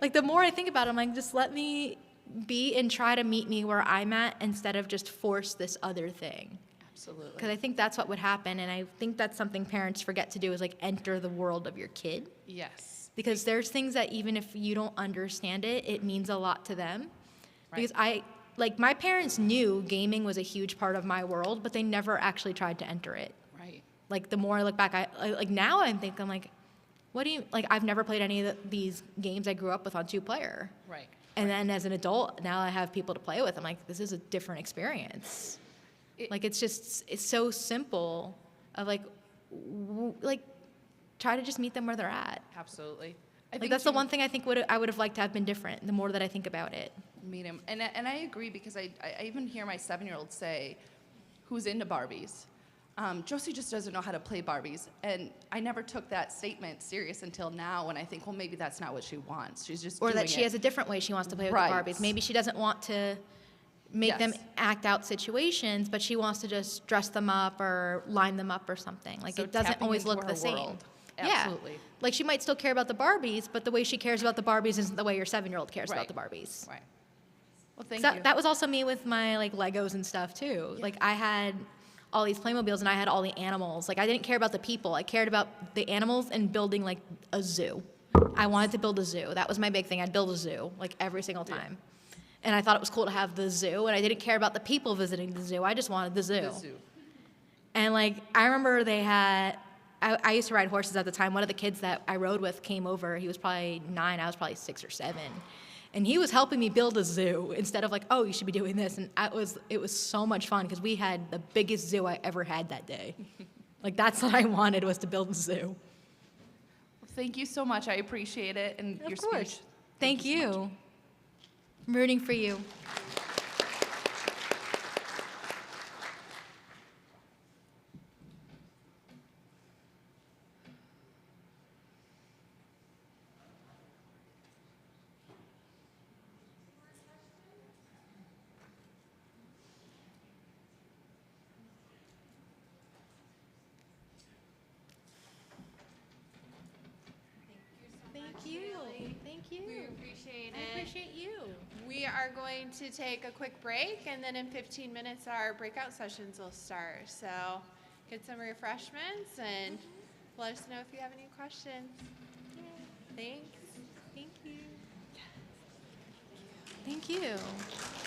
Like, the more I think about it, I'm like, just let me be and try to meet me where I'm at instead of just force this other thing. Absolutely. Because I think that's what would happen, and I think that's something parents forget to do is, like, enter the world of your kid. Yes. Because there's things that even if you don't understand it, it means a lot to them. Right. Because my parents knew gaming was a huge part of my world, but they never actually tried to enter it. Right. Like, the more I look back, now I'm like, what do you, like, I've never played any of these games I grew up with on 2-player. Right. And then as an adult, now I have people to play with. I'm like, this is a different experience. It's so simple of like try to just meet them where they're at. Absolutely. Like, that's the one thing I think I would have liked to have been different the more that I think about it. Meet him. And I agree because I even hear my 7-year-old say, who's into Barbies? Josie just doesn't know how to play Barbies. And I never took that statement serious until now when I think, well, maybe that's not what she wants. She's just Or doing that she it. has a different way she wants to play with Right. the Barbies. Maybe she doesn't want to make them Yes. act out situations, but she wants to just dress them up or line them up or something. Like, So it doesn't tapping always into look her the same. world. Yeah. Absolutely. Like, she might still care about the Barbies, but the way she cares about the Barbies isn't the way your 7-year-old cares about Right. the Barbies. Right. Well, thank So you. that was also me with my, like, Legos and stuff too. Like, I had all these Playmobiles and I had all the animals. Like, I didn't care about the people. I cared about the animals and building, like, a zoo. I wanted to build a zoo. That was my big thing. I'd build a zoo, like, every single time. And I thought it was cool to have the zoo, and I didn't care about the people visiting the zoo. I just wanted the zoo. The zoo. And, like, I remember they had, I used to ride horses at the time. One of the kids that I rode with came over. He was probably 9. I was probably 6 or 7. And he was helping me build a zoo instead of like, oh, you should be doing this. And it was so much fun because we had the biggest zoo I ever had that day. Like, that's what I wanted, was to build a zoo. Well, thank you so much. I appreciate it. And your Of course. speech. Thank so much. you. I'm rooting for you. Thank you. Thank you. We appreciate I it. appreciate you. We are going to take a quick break, and then in 15 minutes, our breakout sessions will start. So get some refreshments and let us know if you have any questions. Thanks. Thank you. Thank you.